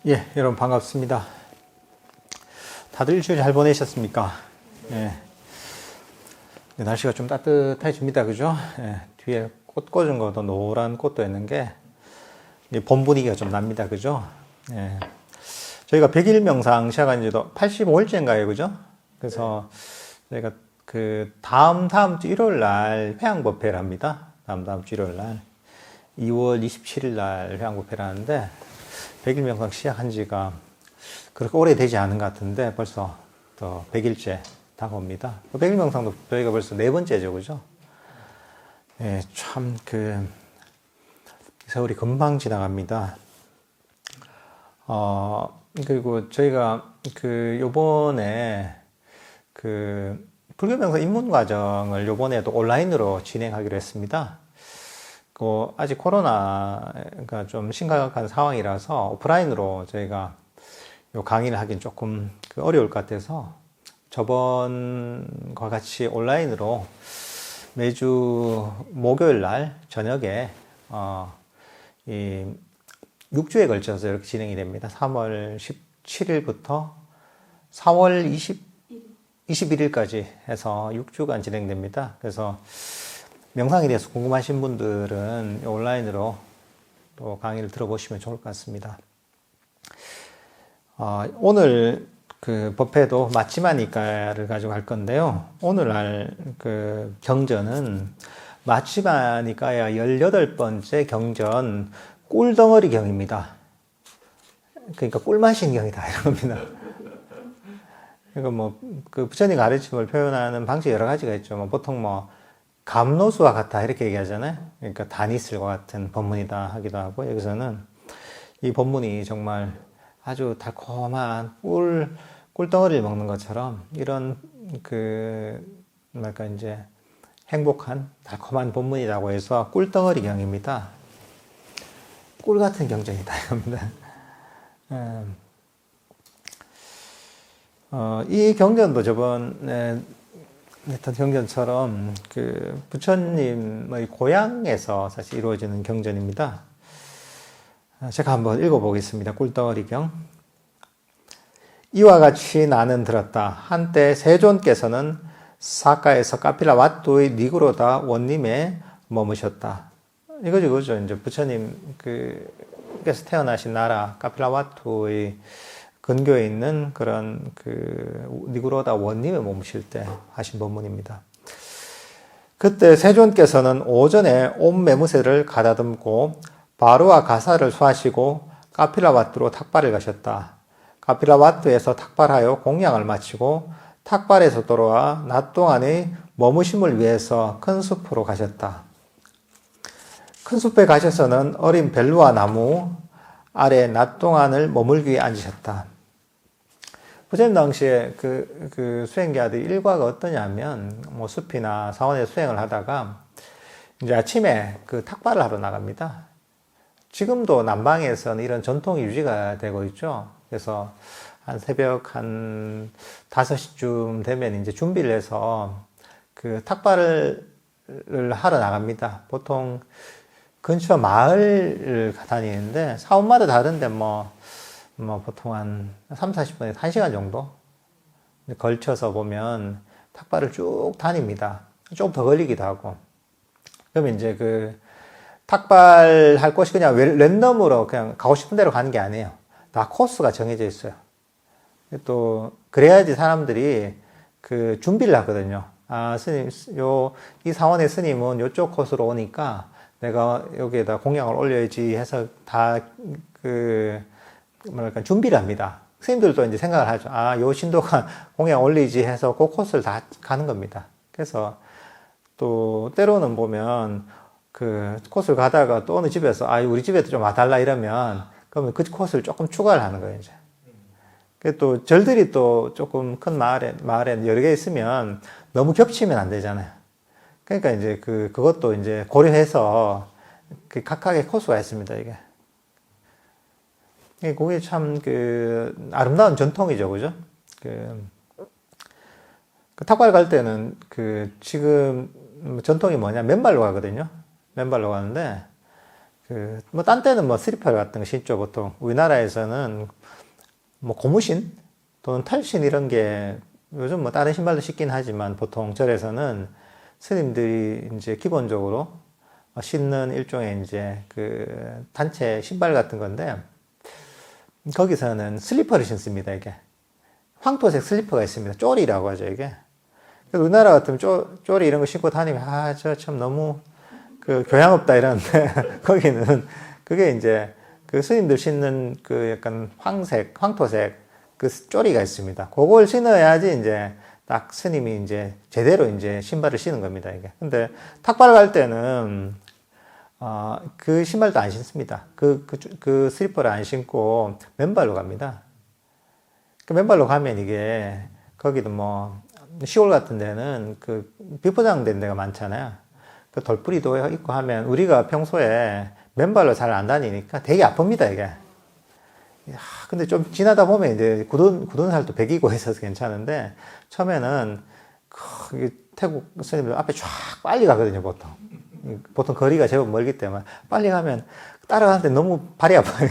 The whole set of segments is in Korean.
예, 여러분 반갑습니다. 다들 일주일 잘 보내셨습니까? 예. 날씨가 좀 따뜻해집니다. 그죠? 예, 뒤에 꽃 꽂은 것도 노란 꽃도 있는 게 봄 분위기가 좀 납니다. 그죠? 예. 저희가 100일 명상 시작한 지도 85일째인가요? 그죠? 그래서 저희가 그 다음 주 일요일 날 회양법회를 합니다. 다음 주 일요일 날 2월 27일 날 회양법회를 하는데 100일 명상 시작한 지가 그렇게 오래되지 않은 것 같은데 벌써 또 100일째 다가옵니다. 100일 명상도 저희가 벌써 네 번째죠. 그죠? 예, 참 세월이 금방 지나갑니다. 그리고 저희가 요번에 불교 명상 입문 과정을 요번에도 온라인으로 진행하기로 했습니다. 아직 코로나가 좀 심각한 상황이라서 오프라인으로 저희가 요 강의를 하긴 조금 어려울 것 같아서 저번과 같이 온라인으로 매주 목요일 날 저녁에 이 6주에 걸쳐서 이렇게 진행이 됩니다. 3월 17일부터 4월 21일까지 해서 6주간 진행됩니다. 그래서 명상에 대해서 궁금하신 분들은 온라인으로 또 강의를 들어보시면 좋을 것 같습니다. 오늘 법회도 마치마니까를 가지고 할 건데요. 오늘날 경전은 마치마니까야 18번째 경전 꿀덩어리 경입니다. 그러니까 꿀 마신 경이다 이런 겁니다. 그러니까 부처님 가르침을 표현하는 방식이 여러 가지가 있죠. 보통 감로수와 같다 이렇게 얘기하잖아요. 그러니까 다니슬과 같은 법문이다 하기도 하고, 여기서는 이 법문이 정말 아주 달콤한 꿀덩어리를 먹는 것처럼 이런 이제 행복한 달콤한 법문이라고 해서 꿀덩어리 경입니다. 꿀 같은 경전이다 이겁니다. 이 경전도 저번에 했던 경전처럼 부처님의 고향에서 사실 이루어지는 경전입니다. 제가 한번 읽어보겠습니다. 꿀덩어리경. 이와 같이 나는 들었다. 한때 세존께서는 사카에서 카필라와투의 니그로다 원님에 머무셨다. 이거죠. 이제 부처님께서 태어나신 나라 카필라와투의 근교에 있는 그런 니그로다 원님에 머무실 때 하신 법문입니다. 그때 세존께서는 오전에 온 매무새를 가다듬고 바루와 가사를 수하시고 카필라와투로 탁발을 가셨다. 카필라와투에서 탁발하여 공양을 마치고 탁발에서 돌아와 낮 동안의 머무심을 위해서 큰 숲으로 가셨다. 큰 숲에 가셔서는 어린 벨루아 나무 아래 낮 동안을 머물기 위해 앉으셨다. 부처님 당시에 수행자들이 일과가 어떠냐면, 숲이나 사원에 수행을 하다가, 이제 아침에 탁발을 하러 나갑니다. 지금도 남방에서는 이런 전통이 유지가 되고 있죠. 그래서 새벽 5시쯤 되면 이제 준비를 해서 탁발을 하러 나갑니다. 보통 근처 마을을 다니는데, 사원마다 다른데 보통 한 30-40분에서 1시간 정도 걸쳐서 보면 탁발을 쭉 다닙니다. 조금 더 걸리기도 하고. 그러면 이제 탁발 할 곳이 그냥 랜덤으로 그냥 가고 싶은 대로 가는 게 아니에요. 다 코스가 정해져 있어요. 또 그래야지 사람들이 준비를 하거든요. 스님, 이 사원의 스님은 이쪽 코스로 오니까 내가 여기에다 공양을 올려야지 해서 다 준비를 합니다. 스님들도 이제 생각을 하죠. 요 신도가 공양 올리지 해서 그 코스를 다 가는 겁니다. 그래서 또 때로는 보면 코스를 가다가 또 어느 집에서 우리 집에도 좀 와달라 이러면 그러면 그 코스를 조금 추가를 하는 거예요, 이제. 또 절들이 또 조금 큰 마을에 여러 개 있으면 너무 겹치면 안 되잖아요. 그러니까 이제 그것도 이제 고려해서 각각의 코스가 있습니다, 이게. 그게 참 아름다운 전통이죠, 그죠? 탁발 갈 때는 지금 전통이 뭐냐? 맨발로 가거든요. 맨발로 가는데 뭐, 딴 때는 뭐, 슬리퍼 같은 거 신죠, 보통. 우리나라에서는 뭐, 고무신 또는 탈신 이런 게 요즘 뭐, 다른 신발도 신긴 하지만 보통 절에서는 스님들이 이제 기본적으로 신는 일종의 이제 그 단체 신발 같은 건데, 거기서는 슬리퍼를 신습니다, 이게. 황토색 슬리퍼가 있습니다. 쪼리라고 하죠, 이게. 우리나라 같으면 쪼리 이런 거 신고 다니면, 저 참 너무 그 교양 없다 이러는데, 거기는 그게 이제 그 스님들 신는 그 약간 황토색 그 쪼리가 있습니다. 그걸 신어야지 이제 딱 스님이 이제 제대로 이제 신발을 신는 겁니다, 이게. 근데 탁발 갈 때는, 그 신발도 안 신습니다. 그 슬리퍼를 안 신고 맨발로 갑니다. 그 맨발로 가면 이게, 거기도 뭐, 시골 같은 데는 그 비포장된 데가 많잖아요. 그 돌뿌리도 있고 하면 우리가 평소에 맨발로 잘 안 다니니까 되게 아픕니다, 이게. 근데 좀 지나다 보면 이제 굳은 살도 배기고 해서 괜찮은데, 처음에는 태국 스님들 앞에 쫙 빨리 가거든요, 보통. 보통 거리가 제법 멀기 때문에. 빨리 가면 따라가는데 너무 발이 아파요.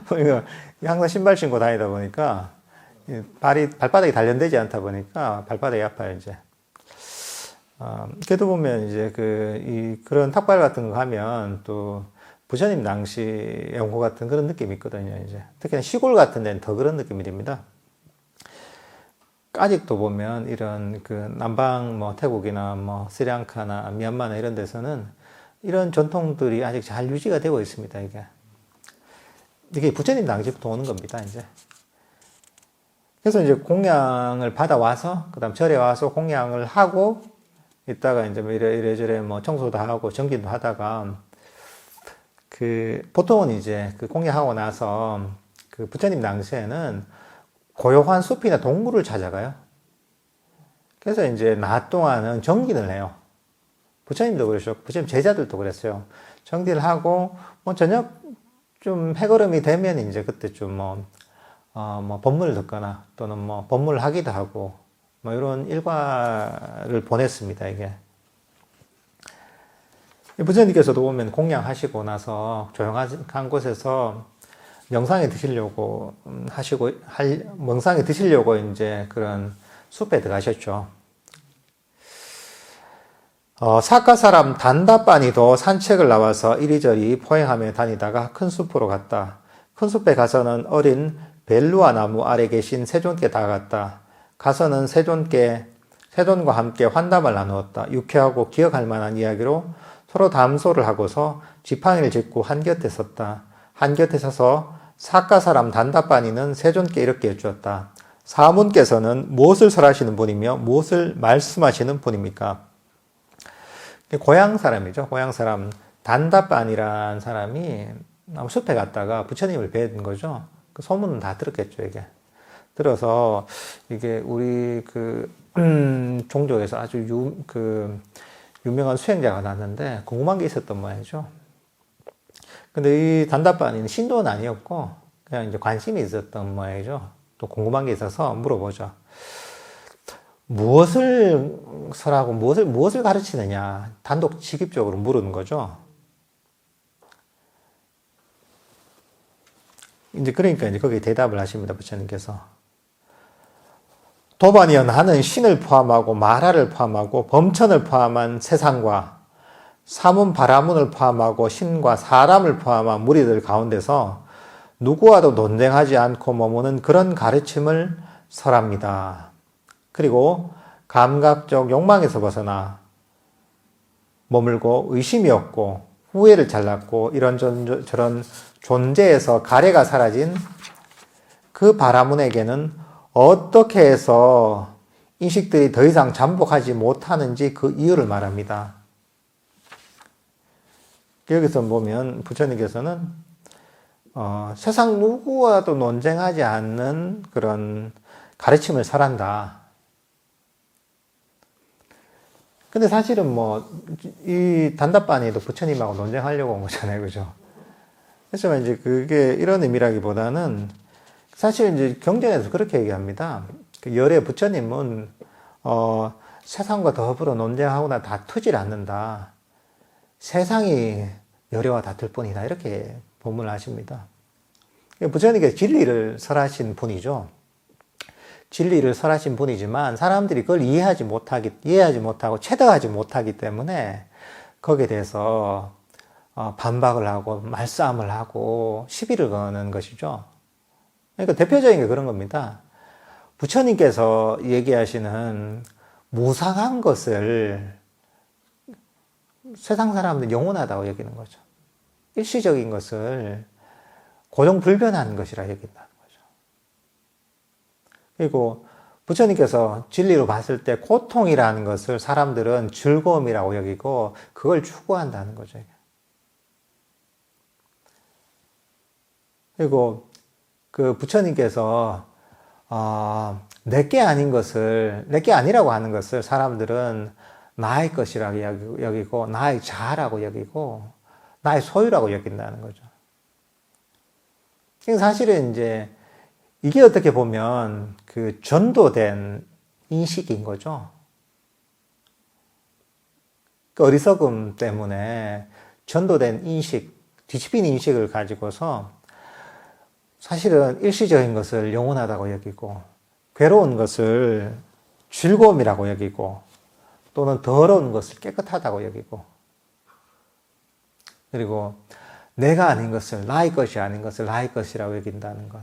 그러니까 항상 신발 신고 다니다 보니까 발바닥이 단련되지 않다 보니까 발바닥이 아파요, 이제. 그래도 보면 이제 그런 탁발 같은 거 가면 또 부처님 낭시 연고 같은 그런 느낌이 있거든요, 이제. 특히나 시골 같은 데는 더 그런 느낌이 듭니다. 아직도 보면 이런 그 남방 뭐 태국이나 뭐 스리랑카나 미얀마나 이런 데서는 이런 전통들이 아직 잘 유지가 되고 있습니다, 이게 부처님 낭시부터 오는 겁니다, 이제. 그래서 이제 공양을 받아와서, 그 다음 절에 와서 공양을 하고, 이따가 이제 뭐 이래저래 뭐 청소도 하고 정기도 하다가, 보통은 이제 그 공양하고 나서 그 부처님 낭시에는 고요한 숲이나 동굴을 찾아가요. 그래서 이제 낮 동안은 정기를 해요. 부처님도 그러셨고, 부처님 제자들도 그랬어요. 정기를 하고, 뭐 저녁 좀 해걸음이 되면 이제 그때 좀 뭐 법문을 듣거나 또는 뭐 법문을 하기도 하고 뭐 이런 일과를 보냈습니다, 이게. 부처님께서도 보면 공양하시고 나서 조용한 곳에서 명상에 드시려고 명상에 드시려고 이제 그런 숲에 들어가셨죠. 사카 사람 단다빠니도 산책을 나와서 이리저리 포행하며 다니다가 큰 숲으로 갔다. 큰 숲에 가서는 어린 벨루아 나무 아래 계신 세존께 다가갔다. 가서는 세존과 함께 환담을 나누었다. 유쾌하고 기억할 만한 이야기로 서로 담소를 하고서 지팡이를 짚고 한곁에 섰다. 한곁에 서서 사카 사람 단다빠니는 세존께 이렇게 여쭈었다. 사문께서는 무엇을 설하시는 분이며 무엇을 말씀하시는 분입니까? 고향 사람이죠. 고향 사람 단다빠니라는 사람이 숲에 갔다가 부처님을 뵌 거죠. 그 소문은 다 들었겠죠, 이게. 들어서 이게 우리 종족에서 아주 유명한 수행자가 났는데 궁금한 게 있었던 모양이죠. 근데 이 단다빠니는 신도는 아니었고 그냥 이제 관심이 있었던 모양이죠. 또 궁금한 게 있어서 물어보죠. 무엇을 설하고 무엇을 가르치느냐 단독직입적으로 물은 거죠. 이제 그러니까 이제 거기에 대답을 하십니다, 부처님께서. 도반이여, 나는 신을 포함하고 마라를 포함하고 범천을 포함한 세상과 사문 바라문을 포함하고 신과 사람을 포함한 무리들 가운데서 누구와도 논쟁하지 않고 머무는 그런 가르침을 설합니다. 그리고 감각적 욕망에서 벗어나 머물고 의심이 없고 후회를 잘랐고 이런저런 존재에서 가래가 사라진 그 바라문에게는 어떻게 해서 인식들이 더 이상 잠복하지 못하는지 그 이유를 말합니다. 여기서 보면 부처님께서는 세상 누구와도 논쟁하지 않는 그런 가르침을 설한다. 근데 사실은 이 단답반이도 부처님하고 논쟁하려고 온 거잖아요. 그죠? 그렇지만 이제 그게 이런 의미라기보다는 사실 이제 경전에서 그렇게 얘기합니다. 열의 부처님은, 세상과 더불어 논쟁하거나 다투질 않는다. 세상이 여려와 다툴 뿐이다. 이렇게 본문을 하십니다. 부처님께서 진리를 설하신 분이죠. 진리를 설하신 분이지만 사람들이 그걸 이해하지 못하고 체득하지 못하기 때문에 거기에 대해서 반박을 하고 말싸움을 하고 시비를 거는 것이죠. 그러니까 대표적인 게 그런 겁니다. 부처님께서 얘기하시는 무상한 것을 세상 사람들은 영원하다고 여기는 거죠. 일시적인 것을 고정불변한 것이라 여긴다는 거죠. 그리고 부처님께서 진리로 봤을 때 고통이라는 것을 사람들은 즐거움이라고 여기고 그걸 추구한다는 거죠. 그리고 그 부처님께서 내게 아니라고 하는 것을 사람들은 나의 것이라고 여기고 나의 자아라고 여기고 나의 소유라고 여긴다는 거죠. 사실은 이제 이게 어떻게 보면 그 전도된 인식인 거죠. 그 어리석음 때문에 전도된 인식, 뒤집힌 인식을 가지고서 사실은 일시적인 것을 영원하다고 여기고 괴로운 것을 즐거움이라고 여기고 또는 더러운 것을 깨끗하다고 여기고 그리고 내가 아닌 것을 나의 것이 아닌 것을 나의 것이라고 여긴다는 것.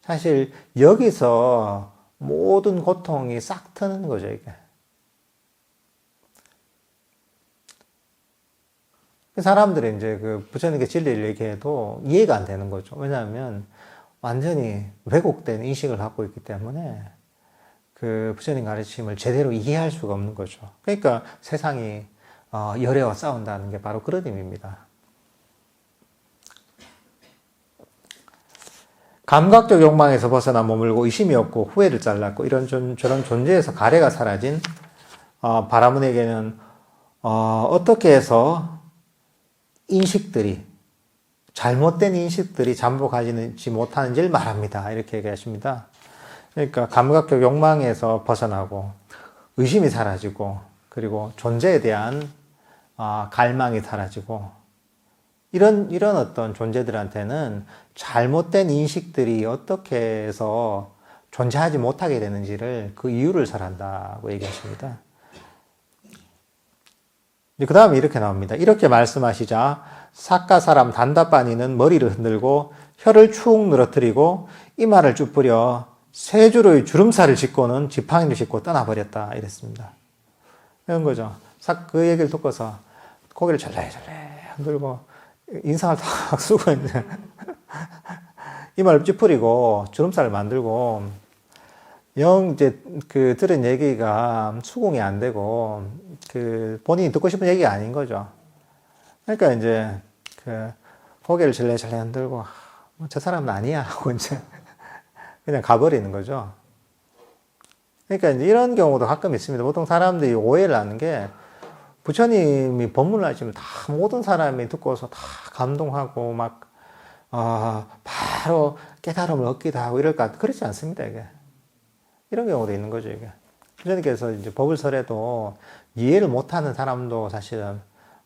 사실 여기서 모든 고통이 싹 트는 거죠, 이게. 사람들이 이제 그 부처님께 진리를 얘기해도 이해가 안 되는 거죠. 왜냐하면 완전히 왜곡된 인식을 갖고 있기 때문에 그 부처님 가르침을 제대로 이해할 수가 없는 거죠. 그러니까 세상이 열애와 싸운다는 게 바로 그런 의미입니다. 감각적 욕망에서 벗어나 머물고 의심이 없고 후회를 잘랐고 저런 존재에서 가래가 사라진 바라문에게는 어떻게 해서 잘못된 인식들이 잠복하지 못하는지를 말합니다. 이렇게 얘기하십니다. 그러니까 감각적 욕망에서 벗어나고 의심이 사라지고 그리고 존재에 대한 갈망이 사라지고 이런 어떤 존재들한테는 잘못된 인식들이 어떻게 해서 존재하지 못하게 되는지를 그 이유를 설한다고 얘기하십니다. 그 다음에 이렇게 나옵니다. 이렇게 말씀하시자 삭가 사람 단다빠니는 머리를 흔들고 혀를 축 늘어뜨리고 이마를 쭈푸려 세 줄의 주름살을 짚고는 지팡이를 짚고 떠나버렸다 이랬습니다. 이런 거죠. 그 얘기를 듣고서 고개를 절레절레 흔들고 인상을 탁 쓰고 이제 이마를 찌푸리고 주름살을 만들고 이제 그 들은 얘기가 수긍이 안 되고 그 본인이 듣고 싶은 얘기가 아닌 거죠. 그러니까 이제 그 고개를 절레절레 흔들고 저 사람은 아니야 하고 이제 그냥 가버리는 거죠. 그러니까 이제 이런 경우도 가끔 있습니다. 보통 사람들이 오해를 하는 게 부처님이 법문을 하시면 다 모든 사람이 듣고서 다 감동하고 막 바로 깨달음을 얻기도 하고 이럴까 그렇지 않습니다. 이게 이런 경우도 있는 거죠. 이게 부처님께서 이제 법을 설해도 이해를 못하는 사람도 사실은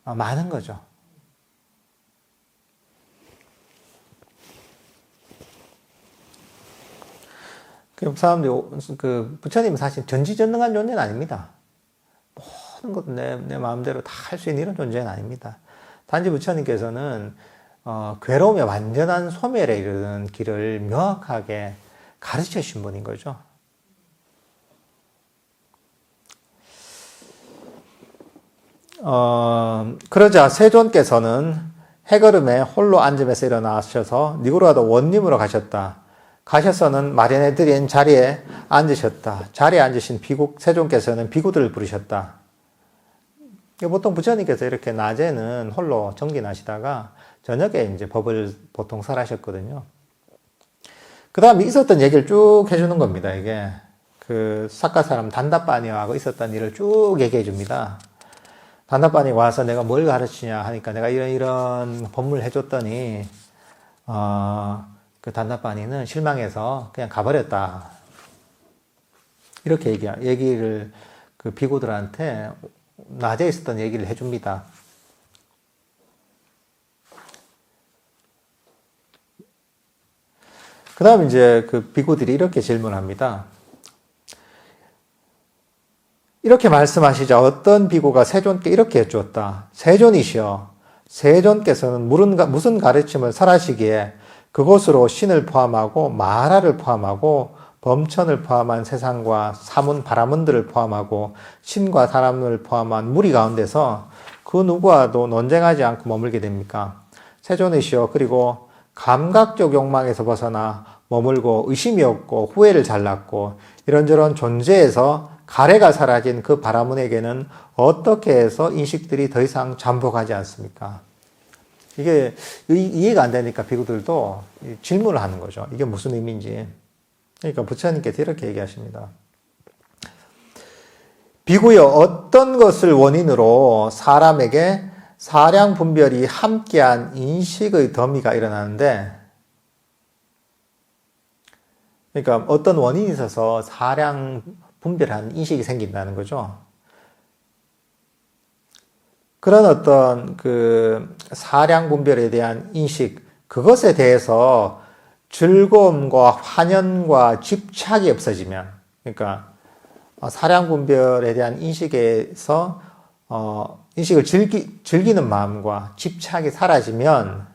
많은 거죠. 그 사람들이 그 부처님은 사실 전지전능한 존재는 아닙니다. 모든 것도 내 마음대로 다 할 수 있는 이런 존재는 아닙니다. 단지 부처님께서는 괴로움의 완전한 소멸에 이르는 길을 명확하게 가르쳐 주신 분인 거죠. 그러자 세존께서는 해걸음에 홀로 앉으면서 일어나셔서 니구르와도 원님으로 가셨다. 가셔서는 마련해 드린 자리에 앉으셨다. 자리에 앉으신 세존께서는 비구들을 부르셨다. 보통 부처님께서 이렇게 낮에는 홀로 정진하시다가 저녁에 이제 법을 보통 설하셨거든요. 그 다음에 있었던 얘기를 쭉 해주는 겁니다. 이게 그 삭가 사람 단다빠니하고 있었던 일을 쭉 얘기해 줍니다. 단다빠니 와서 내가 뭘 가르치냐 하니까 내가 이런 법문을 해줬더니 그 단다빠니는 실망해서 그냥 가버렸다. 이렇게 얘기를 그 비구들한테 낮에 있었던 얘기를 해줍니다. 그 다음 이제 그 비구들이 이렇게 질문합니다. 이렇게 말씀하시자 어떤 비구가 세존께 이렇게 여쭈었다. 세존이시여, 세존께서는 무슨 가르침을 설하시기에 그곳으로 신을 포함하고 마하라를 포함하고 범천을 포함한 세상과 사문 바라문들을 포함하고 신과 사람을 포함한 무리 가운데서 그 누구와도 논쟁하지 않고 머물게 됩니까? 세존이시여, 그리고 감각적 욕망에서 벗어나 머물고 의심이 없고 후회를 잘랐고 이런저런 존재에서 가래가 사라진 그 바라문에게는 어떻게 해서 인식들이 더 이상 잠복하지 않습니까? 이게 이해가 안 되니까 비구들도 질문을 하는 거죠. 이게 무슨 의미인지. 그러니까 부처님께서 이렇게 얘기하십니다. 비구여, 어떤 것을 원인으로 사람에게 사량 분별이 함께한 인식의 더미가 일어나는데, 그러니까 어떤 원인이 있어서 사량 분별한 인식이 생긴다는 거죠. 그런 어떤 그 사량 분별에 대한 인식, 그것에 대해서 즐거움과 환연과 집착이 없어지면, 그러니까 사량 분별에 대한 인식에서 인식을 즐기는 마음과 집착이 사라지면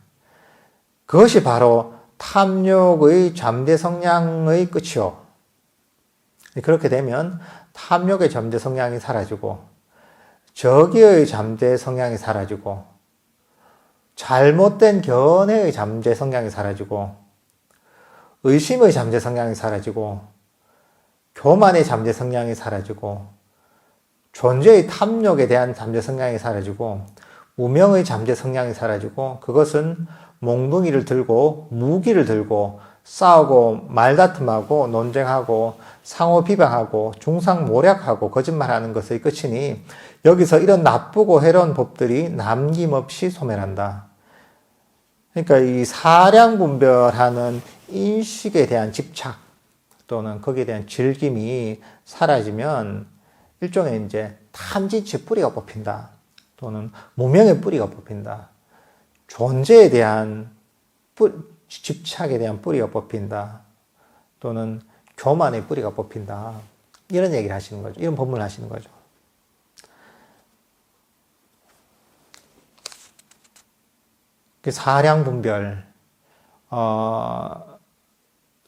그것이 바로 탐욕의 잠재 성향의 끝이요. 그렇게 되면 탐욕의 잠재 성향이 사라지고 저기의 잠재 성향이 사라지고 잘못된 견해의 잠재 성향이 사라지고 의심의 잠재 성향이 사라지고 교만의 잠재 성향이 사라지고 존재의 탐욕에 대한 잠재 성향이 사라지고 무명의 잠재 성향이 사라지고 그것은 몽둥이를 들고 무기를 들고 싸우고 말다툼하고 논쟁하고 상호 비방하고 중상모략하고 거짓말하는 것의 끝이니 여기서 이런 나쁘고 해로운 법들이 남김없이 소멸한다. 그러니까 이 사량 분별하는 인식에 대한 집착 또는 거기에 대한 즐김이 사라지면 일종의 이제 탐진치 뿌리가 뽑힌다. 또는 무명의 뿌리가 뽑힌다. 존재에 대한 집착에 대한 뿌리가 뽑힌다. 또는 교만의 뿌리가 뽑힌다. 이런 얘기를 하시는 거죠. 이런 법문을 하시는 거죠. 사량 분별,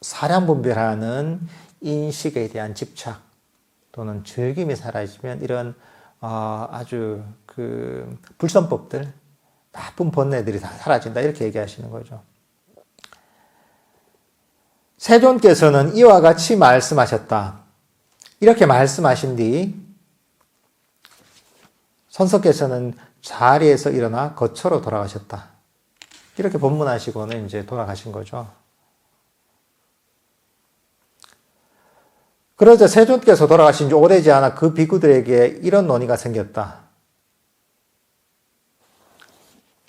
사량 분별하는 인식에 대한 집착 또는 즐김이 사라지면 이런 아주 그 불선법들, 나쁜 번뇌들이 다 사라진다. 이렇게 얘기하시는 거죠. 세존께서는 이와 같이 말씀하셨다. 이렇게 말씀하신 뒤 선석께서는 자리에서 일어나 거처로 돌아가셨다. 이렇게 법문하시고는 이제 돌아가신 거죠. 그러자 세존께서 돌아가신 지 오래지 않아 그 비구들에게 이런 논의가 생겼다.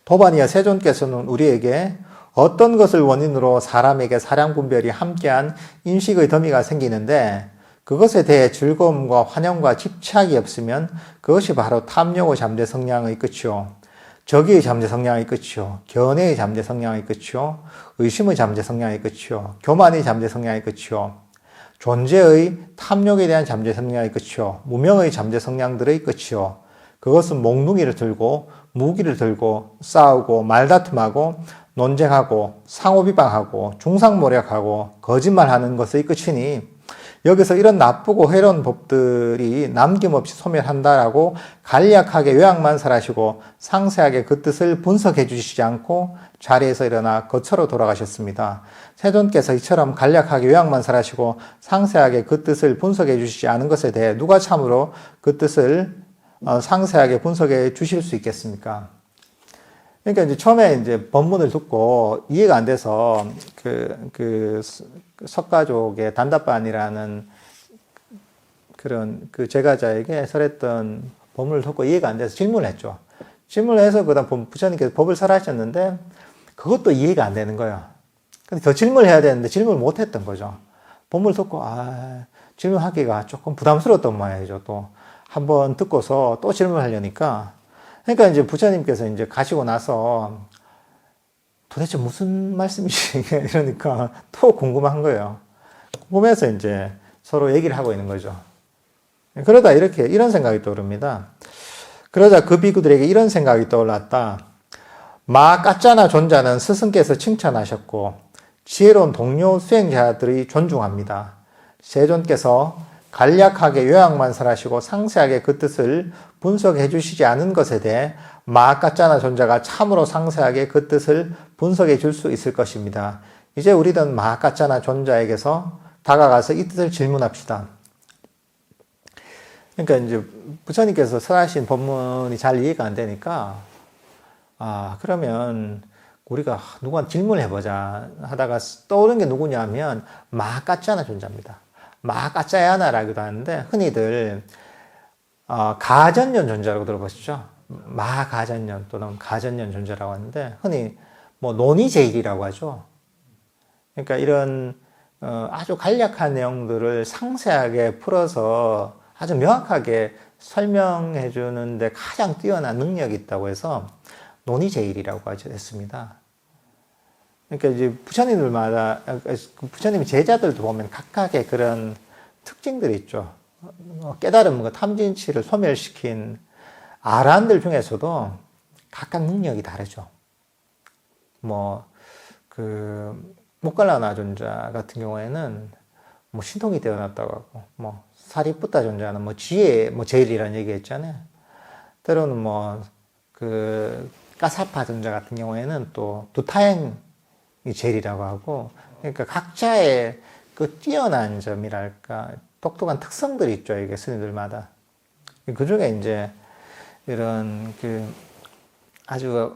도반이야, 세존께서는 우리에게 어떤 것을 원인으로 사람에게 사량 분별이 함께한 인식의 더미가 생기는데 그것에 대해 즐거움과 환영과 집착이 없으면 그것이 바로 탐욕의 잠재 성향의 끝이요. 적의의 잠재 성향의 끝이요. 견해의 잠재 성향의 끝이요. 의심의 잠재 성향의 끝이요. 교만의 잠재 성향의 끝이요. 존재의 탐욕에 대한 잠재 성향의 끝이요. 무명의 잠재 성향들의 끝이요. 그것은 몽둥이를 들고 무기를 들고 싸우고 말다툼하고 논쟁하고 상호비방하고 중상모략하고 거짓말하는 것의 끝이니 여기서 이런 나쁘고 해로운 법들이 남김없이 소멸한다라고 간략하게 요약만설하시고 상세하게 그 뜻을 분석해 주시지 않고 자리에서 일어나 거처로 돌아가셨습니다. 세존께서 이처럼 간략하게 요약만설하시고 상세하게 그 뜻을 분석해 주시지 않은 것에 대해 누가 참으로 그 뜻을 상세하게 분석해 주실 수 있겠습니까? 그러니까 이제 처음에 이제 법문을 듣고 이해가 안 돼서 그 석가족의 단답반이라는 그런 그 제가자에게 설했던 법문을 듣고 이해가 안 돼서 질문을 했죠. 질문을 해서 그다음 부처님께서 법을 설하셨는데 그것도 이해가 안 되는 거예요. 근데 더 질문을 해야 되는데 질문을 못 했던 거죠. 법문을 듣고 질문하기가 조금 부담스러웠던 모양이죠. 또 한번 듣고서 또 질문하려니까 그러니까 이제 부처님께서 이제 가시고 나서 도대체 무슨 말씀이시? 이러니까 또 궁금한 거예요. 궁금해서 이제 서로 얘기를 하고 있는 거죠. 그러다 이런 생각이 떠오릅니다. 그러자 그 비구들에게 이런 생각이 떠올랐다. 마 까짜나 존자는 스승께서 칭찬하셨고 지혜로운 동료 수행자들이 존중합니다. 세존께서 간략하게 요약만설하시고 상세하게 그 뜻을 분석해 주시지 않은 것에 대해 마 까짜나 존자가 참으로 상세하게 그 뜻을 분석해 줄 수 있을 것입니다. 이제 우리는 마 까짜나 존자에게서 다가가서 이 뜻을 질문합시다. 그러니까 이제 부처님께서 설하신 법문이 잘 이해가 안 되니까 그러면 우리가 누구한테 질문을 해보자 하다가 떠오른 게 누구냐면 마 까짜나 존자입니다. 마 까짜야나라고도 하는데 흔히들 가전년 존자라고 들어보시죠. 마 가전년 또는 가전년 존자라고 하는데 흔히 뭐 논의제일이라고 하죠. 그러니까 이런 아주 간략한 내용들을 상세하게 풀어서 아주 명확하게 설명해 주는데 가장 뛰어난 능력이 있다고 해서 논의제일이라고 했습니다. 그러니까 이제 부처님의 제자들도 보면 각각의 그런 특징들이 있죠. 깨달음, 탐진치를 소멸시킨 아란들 중에서도 각각 능력이 다르죠. 모갈라나 존자 같은 경우에는 신통이 뛰어났다고 하고, 사리푸타 존자는 지혜, 제일이라는 얘기 했잖아요. 때로는 까사파 존자 같은 경우에는 또 두타행이 제일이라고 하고, 그러니까 각자의 그 뛰어난 점이랄까, 독특한 특성들이 있죠, 이게 스님들마다. 그 중에 이제 이런 아주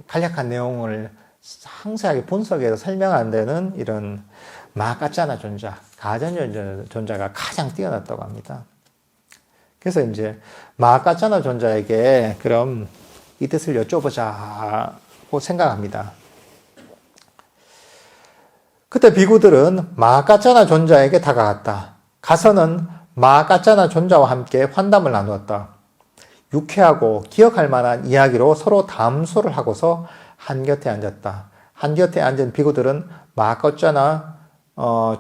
간략한 내용을 상세하게 분석해서 설명하는 데는 이런 마까짜나 존자, 가전년 존자가 가장 뛰어났다고 합니다. 그래서 이제 마까짜나 존자에게 그럼 이 뜻을 여쭤보자고 생각합니다. 그때 비구들은 마까짜나 존자에게 다가갔다. 가서는 마까짜나 존자와 함께 환담을 나누었다. 유쾌하고 기억할 만한 이야기로 서로 담소를 하고서 한곁에 앉았다. 한곁에 앉은 비구들은 마까짜나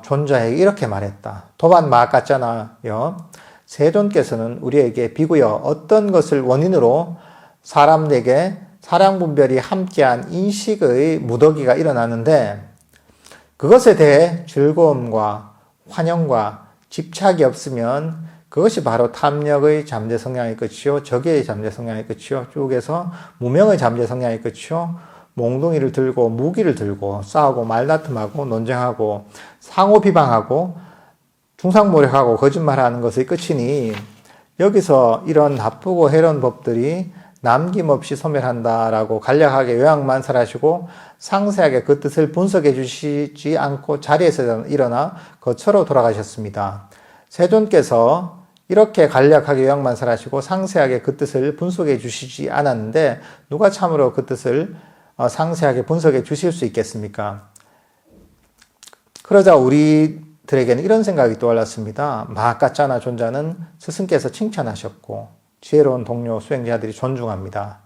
존자에게 이렇게 말했다. 도반 마까짜나여, 세존께서는 우리에게 비구여 어떤 것을 원인으로 사람에게 사량분별이 함께한 인식의 무더기가 일어나는데 그것에 대해 즐거움과 환영과 집착이 없으면 그것이 바로 탐욕의 잠재 성향의 끝이요, 적의 잠재 성향의 끝이요, 쭉에서 무명의 잠재 성향의 끝이요, 몽둥이를 들고 무기를 들고 싸우고 말다툼하고 논쟁하고 상호 비방하고 중상모략하고 거짓말하는 것의 끝이니 여기서 이런 나쁘고 해로운 법들이 남김없이 소멸한다라고 간략하게 요약만설하시고 상세하게 그 뜻을 분석해 주시지 않고 자리에서 일어나 거처로 돌아가셨습니다. 세존께서 이렇게 간략하게 요약만설하시고 상세하게 그 뜻을 분석해 주시지 않았는데 누가 참으로 그 뜻을 상세하게 분석해 주실 수 있겠습니까? 그러자 우리들에게는 이런 생각이 떠올랐습니다. 마까짜나 존자는 스승께서 칭찬하셨고 지혜로운 동료 수행자들이 존중합니다.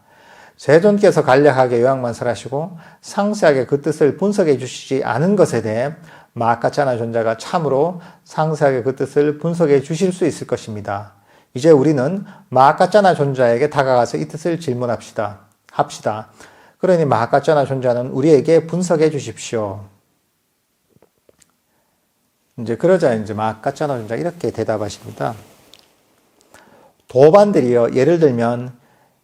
세존께서 간략하게 요약만설하시고 상세하게 그 뜻을 분석해 주시지 않은 것에 대해 마까짜나 존자가 참으로 상세하게 그 뜻을 분석해 주실 수 있을 것입니다. 이제 우리는 마까짜나 존자에게 다가가서 이 뜻을 질문합시다. 그러니 마까짜나 존자는 우리에게 분석해 주십시오. 그러자 마까짜나 존자 이렇게 대답하십니다. 도반들이요, 예를 들면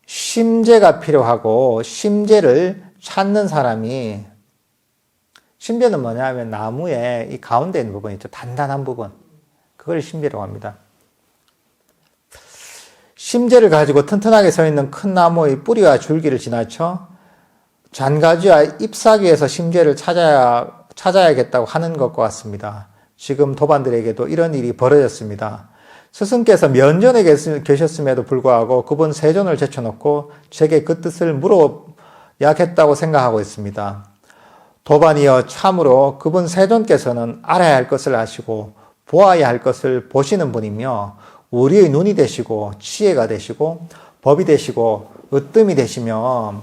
심재가 필요하고 심재를 찾는 사람이, 심재는 뭐냐면 나무의 이 가운데 있는 부분 있죠, 단단한 부분, 그걸 심재라고 합니다. 심재를 가지고 튼튼하게 서 있는 큰 나무의 뿌리와 줄기를 지나쳐 잔가지와 잎사귀에서 심재를 찾아야겠다고 하는 것과 같습니다. 지금 도반들에게도 이런 일이 벌어졌습니다. 스승께서 면전에 계셨음에도 불구하고 그분 세존을 제쳐놓고 제게 그 뜻을 물어야겠다고 생각하고 있습니다. 도반이여, 참으로 그분 세존께서는 알아야 할 것을 아시고 보아야 할 것을 보시는 분이며 우리의 눈이 되시고 지혜가 되시고 법이 되시고 으뜸이 되시며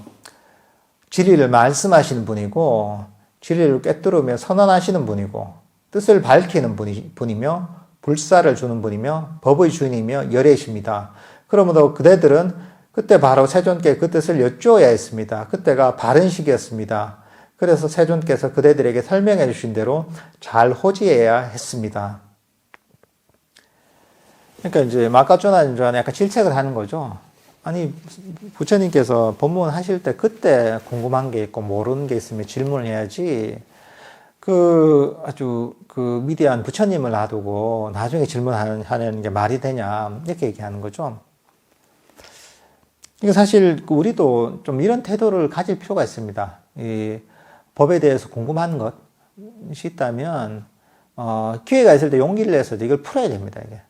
진리를 말씀하시는 분이고 진리를 꿰뚫으며 선언하시는 분이고 뜻을 밝히는 분이며 불사를 주는 분이며 법의 주인이며 열애이십니다. 그러므로 그대들은 그때 바로 세존께 그 뜻을 여쭈어야 했습니다. 그때가 바른 시기였습니다. 그래서 세존께서 그대들에게 설명해 주신 대로 잘 호지해야 했습니다. 그러니까 이제 마카쪼나는 약간 질책을 하는 거죠. 아니, 부처님께서 법문 하실 때 그때 궁금한 게 있고 모르는 게 있으면 질문을 해야지, 아주 미대한 부처님을 놔두고 나중에 질문하는 게 말이 되냐, 이렇게 얘기하는 거죠. 이거 사실 우리도 좀 이런 태도를 가질 필요가 있습니다. 이 법에 대해서 궁금한 것이 있다면, 기회가 있을 때 용기를 내서 이걸 풀어야 됩니다, 이게.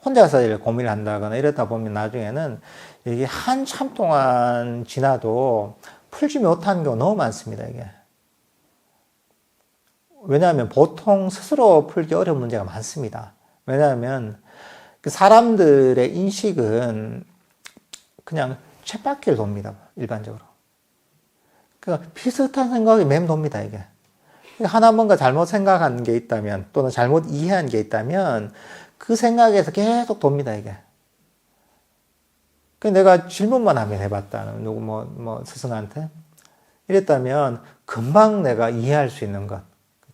혼자서 이렇게 고민을 한다거나 이러다 보면 나중에는 이게 한참 동안 지나도 풀지 못한 경우가 너무 많습니다, 이게. 왜냐하면 보통 스스로 풀기 어려운 문제가 많습니다. 왜냐하면 그 사람들의 인식은 그냥 쳇바퀴를 돕니다, 일반적으로. 그러니까 비슷한 생각이 맴돕니다, 이게. 하나 뭔가 잘못 생각한 게 있다면 또는 잘못 이해한 게 있다면 그 생각에서 계속 돕니다, 이게. 내가 질문만 하면 해봤다. 누구, 스승한테. 이랬다면, 금방 내가 이해할 수 있는 것.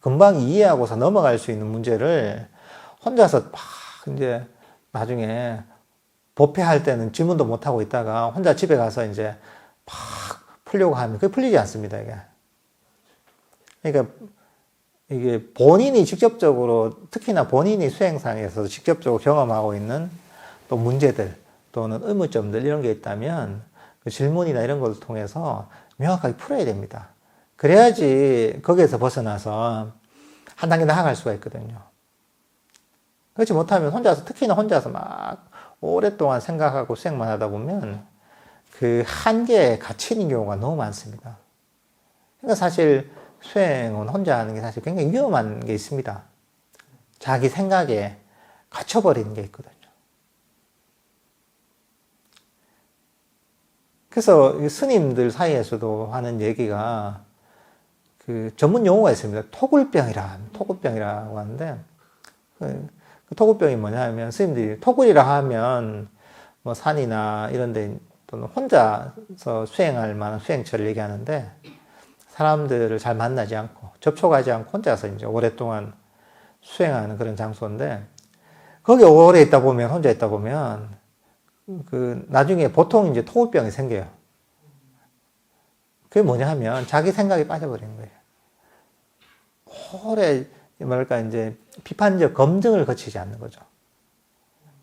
금방 이해하고서 넘어갈 수 있는 문제를 혼자서 막, 이제, 나중에, 법회할 때는 질문도 못하고 있다가 혼자 집에 가서 이제 막 풀려고 하면 그게 풀리지 않습니다, 이게. 그러니까, 이게 본인이 직접적으로, 특히나 본인이 수행상에서 직접적으로 경험하고 있는 또 문제들 또는 의문점들 이런 게 있다면 그 질문이나 이런 걸 통해서 명확하게 풀어야 됩니다. 그래야지 거기에서 벗어나서 한 단계 나아갈 수가 있거든요. 그렇지 못하면 혼자서, 특히나 혼자서 막 오랫동안 생각하고 수행만 하다 보면 그 한계에 갇히는 경우가 너무 많습니다. 그러니까 사실 수행은 혼자 하는 게 사실 굉장히 위험한 게 있습니다. 자기 생각에 갇혀버리는 게 있거든요. 그래서 스님들 사이에서도 하는 얘기가 그 전문 용어가 있습니다. 토굴병이라고 하는데 그 토굴병이 뭐냐 하면 스님들이 토굴이라 하면 뭐 산이나 이런 데 또는 혼자서 수행할 만한 수행처를 얘기하는데 사람들을 잘 만나지 않고 접촉하지 않고 혼자서 이제 오랫동안 수행하는 그런 장소인데 거기 오래 있다 보면 혼자 있다 보면 그 나중에 보통 이제 토굴병이 생겨요. 그게 뭐냐 하면 자기 생각에 빠져버리는 거예요. 오래 뭐랄까 이제 비판적 검증을 거치지 않는 거죠.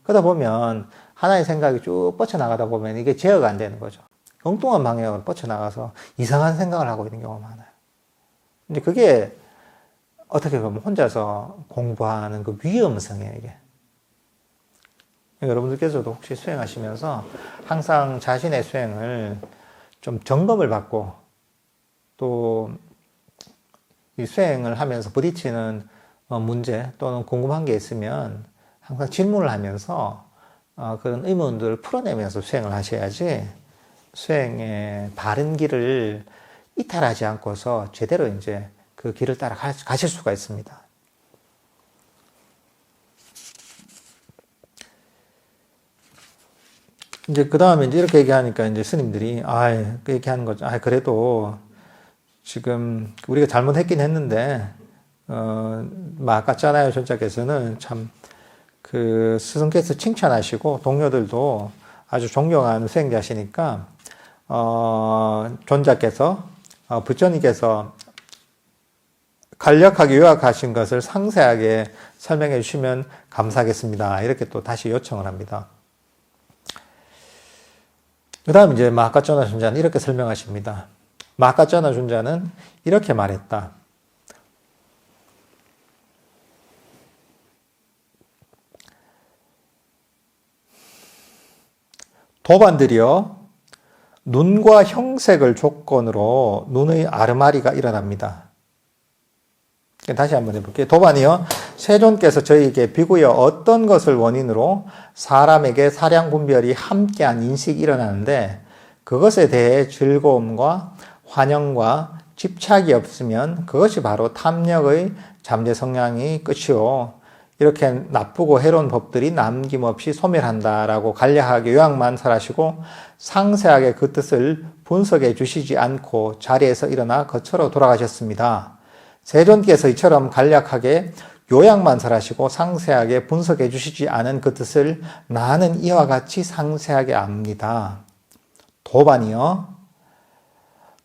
그러다 보면 하나의 생각이 쭉 뻗쳐나가다 보면 이게 제어가 안 되는 거죠. 엉뚱한 방향으로 뻗쳐나가서 이상한 생각을 하고 있는 경우가 많아요. 근데 그게 어떻게 보면 혼자서 공부하는 그 위험성이에요, 이게. 여러분들께서도 혹시 수행하시면서 항상 자신의 수행을 좀 점검을 받고 또 이 수행을 하면서 부딪히는 문제 또는 궁금한 게 있으면 항상 질문을 하면서 그런 의문들을 풀어내면서 수행을 하셔야지 수행의 바른 길을 이탈하지 않고서 제대로 이제 그 길을 따라 가실 수가 있습니다. 이제 그 다음에 이제 이렇게 얘기하니까 이제 스님들이 그렇게 하는 거죠. 그래도 지금 우리가 잘못했긴 했는데 마카짜나요 존자께서는 참 그 스승께서 칭찬하시고 동료들도 아주 존경하는 수행자시니까 존자께서 부처님께서 간략하게 요약하신 것을 상세하게 설명해 주시면 감사하겠습니다. 이렇게 또 다시 요청을 합니다. 그 다음 이제 마카쩌나 존자는 이렇게 설명하십니다. 마카쩌나 존자는 이렇게 말했다. 도반들이여, 눈과 형색을 조건으로 눈의 아르마리가 일어납니다. 다시 한번 해볼게요. 도반이여, 세존께서 저희에게 비구여 어떤 것을 원인으로 사람에게 사량분별이 함께한 인식이 일어나는데 그것에 대해 즐거움과 환영과 집착이 없으면 그것이 바로 탐욕의 잠재 성향이 끝이요. 이렇게 나쁘고 해로운 법들이 남김없이 소멸한다라고 간략하게 요약만 설하시고 상세하게 그 뜻을 분석해 주시지 않고 자리에서 일어나 거처로 돌아가셨습니다. 세존께서 이처럼 간략하게 요약만 설하시고 상세하게 분석해 주시지 않은 그 뜻을 나는 이와 같이 상세하게 압니다. 도반이요.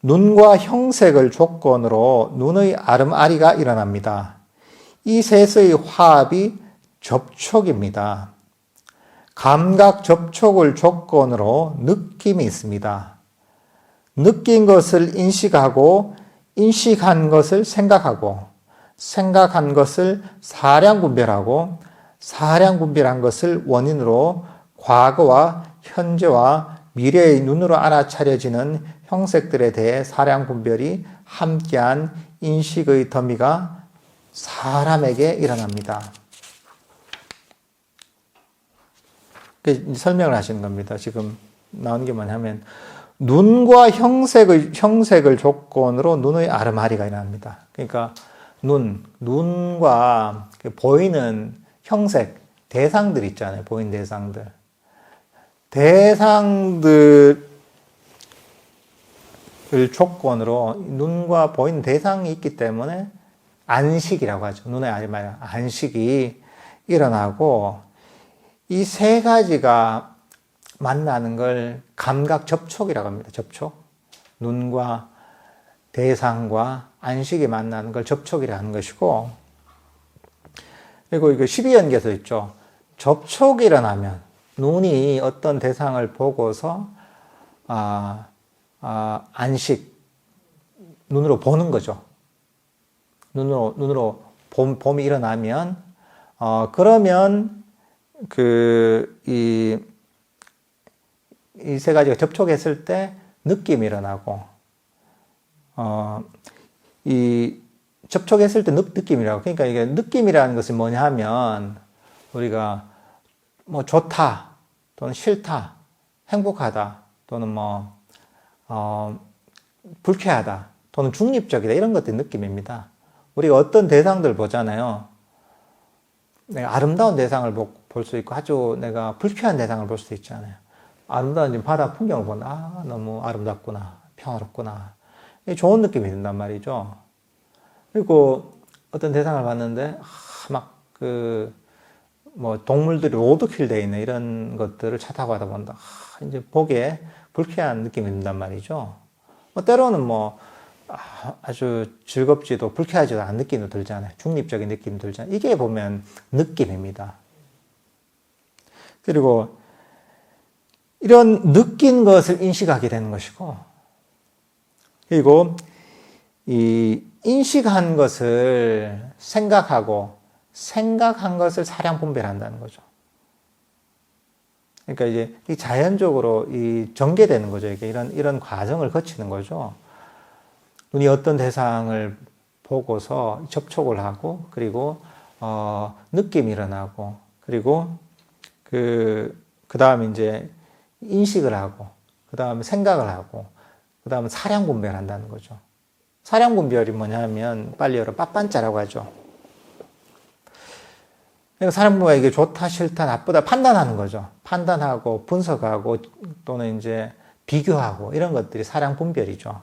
눈과 형색을 조건으로 눈의 아름아리가 일어납니다. 이 셋의 화합이 접촉입니다. 감각 접촉을 조건으로 느낌이 있습니다. 느낀 것을 인식하고 인식한 것을 생각하고 생각한 것을 사량 분별하고 사량 분별한 것을 원인으로 과거와 현재와 미래의 눈으로 알아차려지는 형색들에 대해 사량 분별이 함께한 인식의 더미가 사람에게 일어납니다. 설명을 하시는 겁니다. 지금 나오는 게 뭐냐면 눈과 형색을 조건으로 눈의 아르마리가 일어납니다. 그러니까 눈과 보이는 형색, 대상들 있잖아요. 보이는 대상들. 대상들을 조건으로 눈과 보이는 대상이 있기 때문에 안식이라고 하죠. 눈의 아르마리, 안식이 일어나고 이 세 가지가 만나는 걸 감각 접촉이라고 합니다. 접촉. 눈과 대상과 안식이 만나는 걸 접촉이라고 하는 것이고, 그리고 이거 12연계에서 있죠. 접촉이 일어나면 눈이 어떤 대상을 보고서 안식, 눈으로 보는 거죠. 눈으로 봄이 일어나면 그러면 이 세 가지가 접촉했을 때 느낌이 일어나고 이 접촉했을 때 느낌이라고. 그러니까 이게 느낌이라는 것이 뭐냐 하면 우리가 뭐 좋다 또는 싫다, 행복하다 또는 불쾌하다 또는 중립적이다, 이런 것들이 느낌입니다. 우리가 어떤 대상들 보잖아요. 내가 아름다운 대상을 볼 수 있고 아주 내가 불쾌한 대상을 볼 수도 있잖아요. 아름다운 바다 풍경을 보면 너무 아름답구나, 평화롭구나, 좋은 느낌이 든단 말이죠. 그리고 어떤 대상을 봤는데 동물들이 로드킬 되어 있는 이런 것들을 차 타고 가다 본다. 이제 보기에 불쾌한 느낌이 든단 말이죠. 때로는 아주 즐겁지도 불쾌하지도 않은 느낌도 들잖아요. 중립적인 느낌이 들잖아요. 이게 보면 느낌입니다. 그리고 이런 느낀 것을 인식하게 되는 것이고, 그리고 이 인식한 것을 생각하고 생각한 것을 사량 분별한다는 거죠. 그러니까 이제 이 자연적으로 전개되는 거죠. 이게 이런 과정을 거치는 거죠. 눈이 어떤 대상을 보고서 접촉을 하고, 그리고 느낌이 일어나고, 그리고 그 다음에 이제 인식을 하고, 그 다음에 생각을 하고, 그 다음에 사량 분별한다는 거죠. 사량 분별이 뭐냐면 빨리 빠빤짜라고 하죠. 그러니까 사량 분별이 이게 좋다, 싫다, 나쁘다 판단하는 거죠. 판단하고 분석하고 또는 이제 비교하고, 이런 것들이 사량 분별이죠.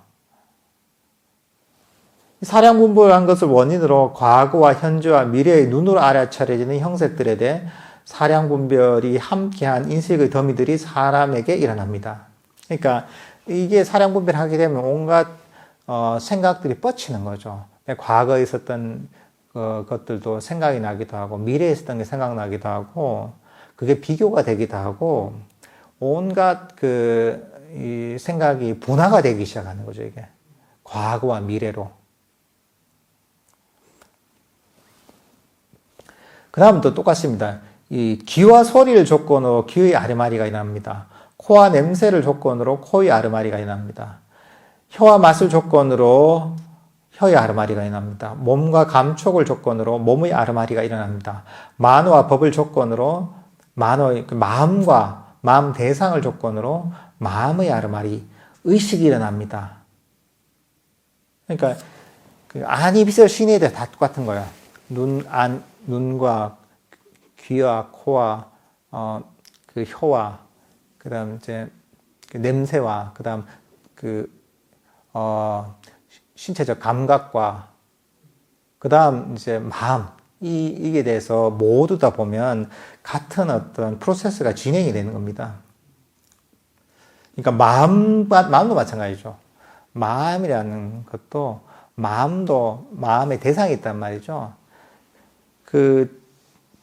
사량 분별한 것을 원인으로 과거와 현재와 미래의 눈으로 알아차려지는 형색들에 대해 사량 분별이 함께한 인식의 더미들이 사람에게 일어납니다. 그러니까 이게 사량 분별하게 되면 온갖 생각들이 뻗치는 거죠. 과거에 있었던 것들도 생각이 나기도 하고, 미래에 있었던 게 생각나기도 하고, 그게 비교가 되기도 하고, 온갖 이 생각이 분화가 되기 시작하는 거죠, 이게. 과거와 미래로. 그 다음은 또 똑같습니다. 이 귀와 소리를 조건으로 귀의 아르마리가 일어납니다. 코와 냄새를 조건으로 코의 아르마리가 일어납니다. 혀와 맛을 조건으로 혀의 아르마리가 일어납니다. 몸과 감촉을 조건으로 몸의 아르마리가 일어납니다. 만호와 법을 조건으로 마음과 마음 대상을 조건으로 마음의 아르마리, 의식이 일어납니다. 그러니까 그 안이, 빛을, 신에 대해 다 똑같은 거야. 눈과 귀와 코와 그 혀와 그다음 이제 그 냄새와 그다음 그 신체적 감각과 그다음 이제 마음 이게 대해서 모두 다 보면 같은 어떤 프로세스가 진행이 되는 겁니다. 그러니까 마음도 마찬가지죠. 마음이라는 것도 마음도 마음의 대상이 있단 말이죠. 그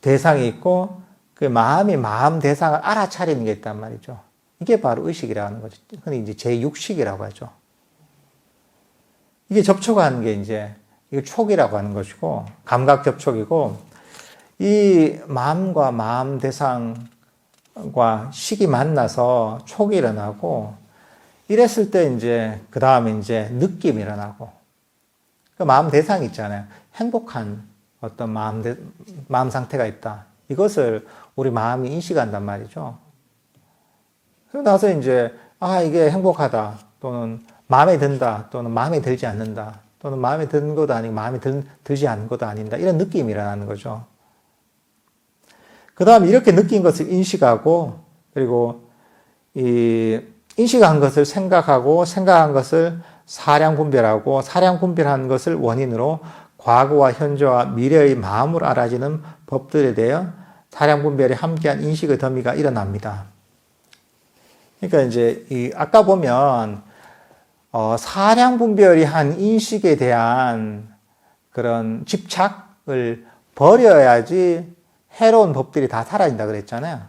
대상이 있고 그 마음이 마음 대상을 알아차리는 게 있단 말이죠. 이게 바로 의식이라는 거죠. 흔히 이제 제6식이라고 하죠. 이게 접촉하는 게 이제 이거 촉이라고 하는 것이고 감각 접촉이고 이 마음과 마음 대상과 식이 만나서 촉이 일어나고 이랬을 때 이제 그 다음에 이제 느낌이 일어나고 그 마음 대상이 있잖아요. 행복한 어떤 마음 상태가 있다. 이것을 우리 마음이 인식한단 말이죠. 그러고 나서 이제 이게 행복하다 또는 마음에 든다 또는 마음에 들지 않는다 또는 마음에 드는 것도 아니고 마음에 들지 않는 것도 아닌다 이런 느낌이 일어나는 거죠. 그 다음에 이렇게 느낀 것을 인식하고 그리고 이 인식한 것을 생각하고 생각한 것을 사량 분별하고 사량 분별한 것을 원인으로 과거와 현재와 미래의 마음으로 알아지는 법들에 대해 사량 분별이 함께한 인식의 더미가 일어납니다. 그러니까 이제 아까 보면 사량 분별이 한 인식에 대한 그런 집착을 버려야지 해로운 법들이 다 사라진다 그랬잖아요.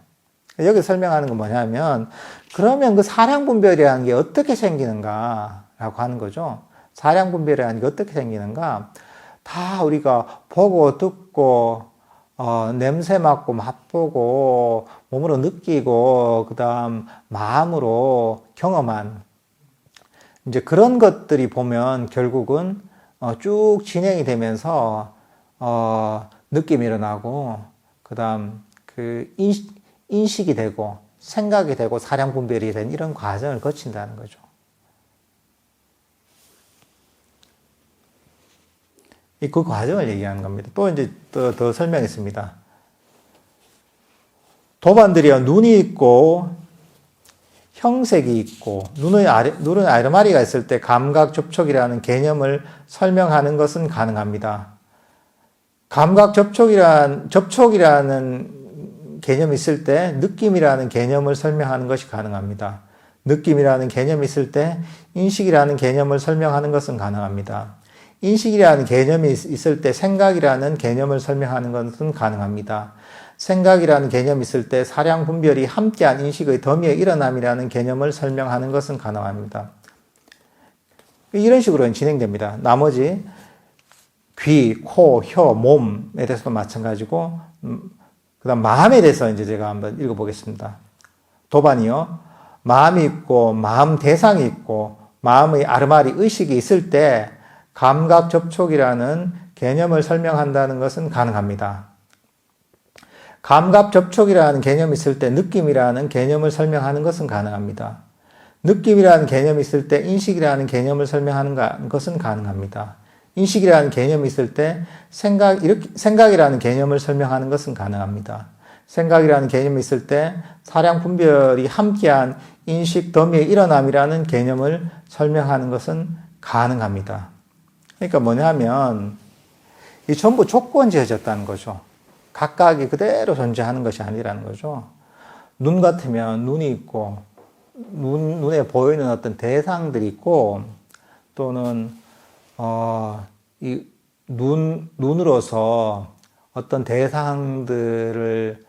여기 설명하는 건 뭐냐면 그러면 그 사량 분별이라는 게 어떻게 생기는가라고 하는 거죠. 사량 분별이라는 게 어떻게 생기는가? 다 우리가 보고 듣고 냄새 맡고 맛보고 몸으로 느끼고 그다음 마음으로 경험한 이제 그런 것들이 보면 결국은 쭉 진행이 되면서 느낌이 일어나고 그다음 그 인식이 되고 생각이 되고 사량 분별이 된 이런 과정을 거친다는 거죠. 그 과정을 얘기하는 겁니다. 또 이제 더 설명했습니다. 도반들이요, 눈이 있고, 형색이 있고, 눈은 아르마리가 있을 때 감각 접촉이라는 개념을 설명하는 것은 가능합니다. 감각 접촉이라는 개념이 있을 때 느낌이라는 개념을 설명하는 것이 가능합니다. 느낌이라는 개념이 있을 때 인식이라는 개념을 설명하는 것은 가능합니다. 인식이라는 개념이 있을 때 생각이라는 개념을 설명하는 것은 가능합니다. 생각이라는 개념이 있을 때 사량 분별이 함께한 인식의 더미의 일어남이라는 개념을 설명하는 것은 가능합니다. 이런 식으로 진행됩니다. 나머지 귀, 코, 혀, 몸에 대해서도 마찬가지고 그 다음 마음에 대해서 이제 제가 한번 읽어보겠습니다. 도반이요. 마음이 있고 마음 대상이 있고 마음의 아르마리 의식이 있을 때 감각 접촉이라는 개념을 설명한다는 것은 가능합니다. 감각 접촉이라는 개념이 있을 때 느낌이라는 개념을 설명하는 것은 가능합니다. 느낌이라는 개념이 있을 때 인식이라는 개념을 설명하는 것은 가능합니다. 인식이라는 개념이 있을 때 생각이라는 개념을 설명하는 것은 가능합니다. 생각이라는 개념이 있을 때 사량 분별이 함께한 인식 더미의 일어남이라는 개념을 설명하는 것은 가능합니다. 그러니까 뭐냐면 이 전부 조건 지어졌다는 거죠. 각각이 그대로 존재하는 것이 아니라는 거죠. 눈 같으면 눈이 있고 눈에 보이는 어떤 대상들이 있고 또는 이 눈으로서 어떤 대상들을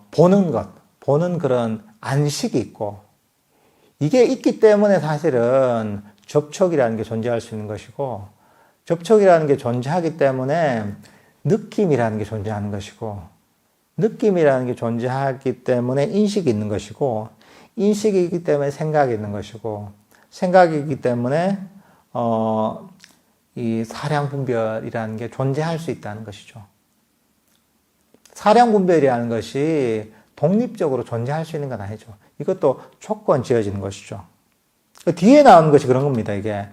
보는 그런 안식이 있고 이게 있기 때문에 사실은 접촉이라는 게 존재할 수 있는 것이고 접촉이라는 게 존재하기 때문에 느낌이라는 게 존재하는 것이고 느낌이라는 게 존재하기 때문에 인식이 있는 것이고 인식이 있기 때문에 생각이 있는 것이고 생각이 있기 때문에 이 사량 분별이라는 게 존재할 수 있다는 것이죠. 사량 분별이라는 것이 독립적으로 존재할 수 있는 건 아니죠. 이것도 조건 지어지는 것이죠. 뒤에 나오는 것이 그런 겁니다, 이게.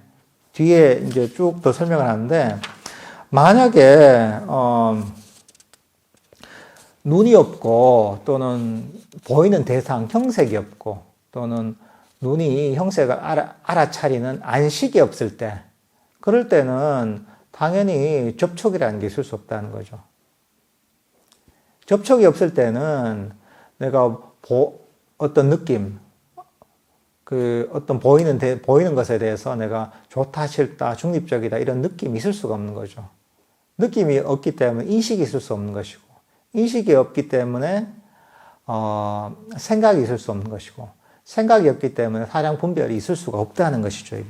뒤에 이제 쭉 더 설명을 하는데, 만약에, 눈이 없고, 또는 보이는 대상, 형색이 없고, 또는 눈이 형색을 알아차리는 안식이 없을 때, 그럴 때는 당연히 접촉이라는 게 있을 수 없다는 거죠. 접촉이 없을 때는 내가 어떤 느낌, 어떤 보이는 것에 대해서 내가 좋다, 싫다, 중립적이다, 이런 느낌이 있을 수가 없는 거죠. 느낌이 없기 때문에 인식이 있을 수 없는 것이고, 인식이 없기 때문에, 생각이 있을 수 없는 것이고, 생각이 없기 때문에 사량 분별이 있을 수가 없다는 것이죠, 이게.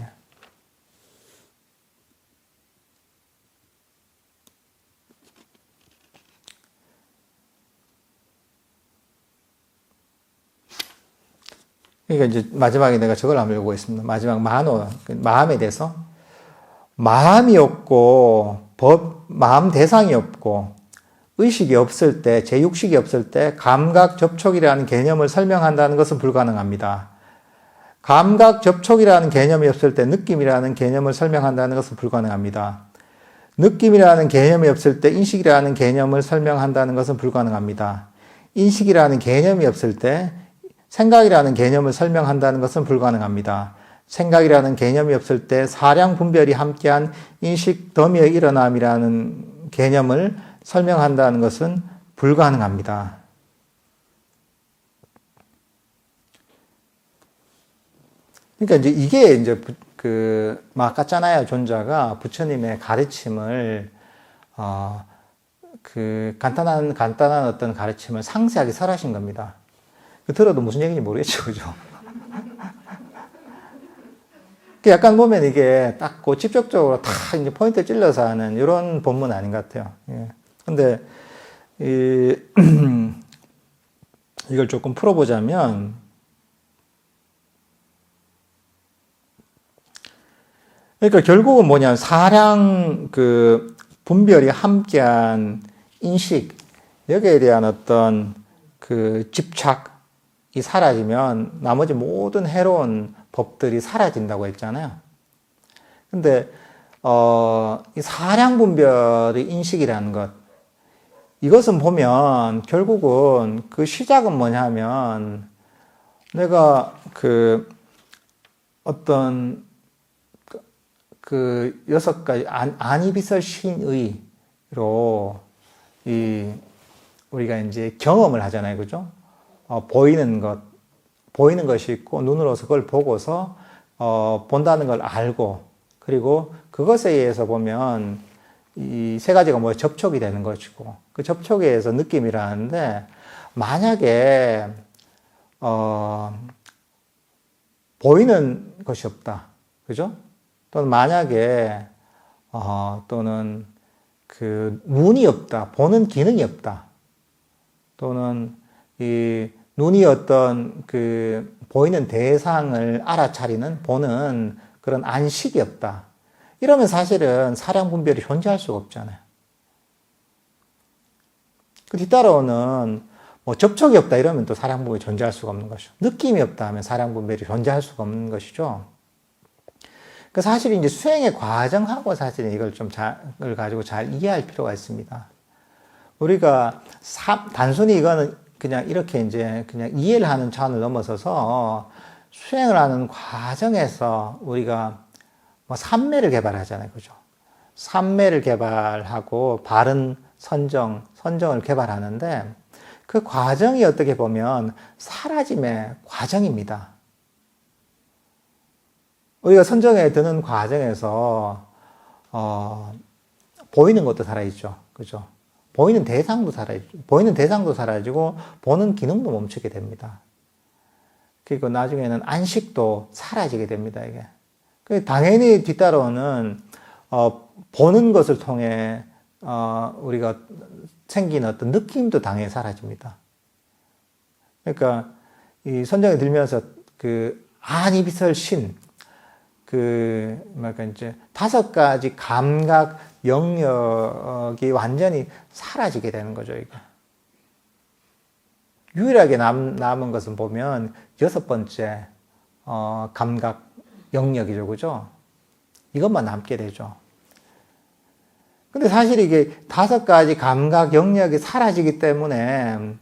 그러니까 이제 마지막에 내가 저걸 한번 읽고 있습니다. 마지막 만호, 마음에 대해서. 마음이 없고, 마음 대상이 없고, 의식이 없을 때, 제6식이 없을 때, 감각 접촉이라는 개념을 설명한다는 것은 불가능합니다. 감각 접촉이라는 개념이 없을 때, 느낌이라는 개념을 설명한다는 것은 불가능합니다. 느낌이라는 개념이 없을 때, 인식이라는 개념을 설명한다는 것은 불가능합니다. 인식이라는 개념이 없을 때, 생각이라는 개념을 설명한다는 것은 불가능합니다. 생각이라는 개념이 없을 때 사량 분별이 함께한 인식 더미의 일어남이라는 개념을 설명한다는 것은 불가능합니다. 그러니까 이제 이게 이제 마카짜나야 존자가 부처님의 가르침을 간단한 어떤 가르침을 상세하게 설하신 겁니다. 들어도 무슨 얘기인지 모르겠죠, 그죠? 약간 보면 이게 딱 직접적으로 다 이제 포인트 찔러서 하는 이런 본문 아닌 것 같아요. 예. 근데, 이걸 조금 풀어보자면, 그러니까 결국은 뭐냐면 사량 분별이 함께한 인식, 여기에 대한 어떤 집착, 이 사라지면 나머지 모든 해로운 법들이 사라진다고 했잖아요. 근데 이 사량 분별의 인식이라는 것, 이것은 보면 결국은 그 시작은 뭐냐면 내가 어떤 여섯 가지 안이비설 신의로 우리가 이제 경험을 하잖아요, 그죠? 보이는 것이 있고, 눈으로서 그걸 보고서, 본다는 걸 알고, 그리고 그것에 의해서 보면, 이 세 가지가 접촉이 되는 것이고, 그 접촉에 의해서 느낌이라는데, 만약에, 보이는 것이 없다. 그죠? 또는 만약에, 또는 눈이 없다. 보는 기능이 없다. 또는 눈이 어떤 보이는 대상을 알아차리는, 보는 그런 안식이 없다. 이러면 사실은 사량 분별이 존재할 수가 없잖아요. 그 뒤따라오는 접촉이 없다 이러면 또 사량 분별이 존재할 수가 없는 것이죠. 느낌이 없다 하면 사량 분별이 존재할 수가 없는 것이죠. 그 사실 이제 수행의 과정하고 사실 이걸 가지고 잘 이해할 필요가 있습니다. 우리가 단순히 이거는 그냥 이렇게 이제 그냥 이해를 하는 차원을 넘어서서 수행을 하는 과정에서 우리가 삼매를 개발하잖아요. 그죠? 삼매를 개발하고 바른 선정을 개발하는데 그 과정이 어떻게 보면 사라짐의 과정입니다. 우리가 선정에 드는 과정에서 보이는 것도 살아있죠. 그죠? 보이는 대상도 사라지고 보는 기능도 멈추게 됩니다. 그리고 나중에는 안식도 사라지게 됩니다. 이게 당연히 뒤따라오는 보는 것을 통해 우리가 생긴 어떤 느낌도 당연히 사라집니다. 그러니까 이 선정에 들면서 안이비설신 이제 5가지 감각 영역이 완전히 사라지게 되는 거죠, 이게. 유일하게 남은 것은 보면 6번째, 감각 영역이죠, 그죠? 이것만 남게 되죠. 근데 사실 이게 5가지 감각 영역이 사라지기 때문에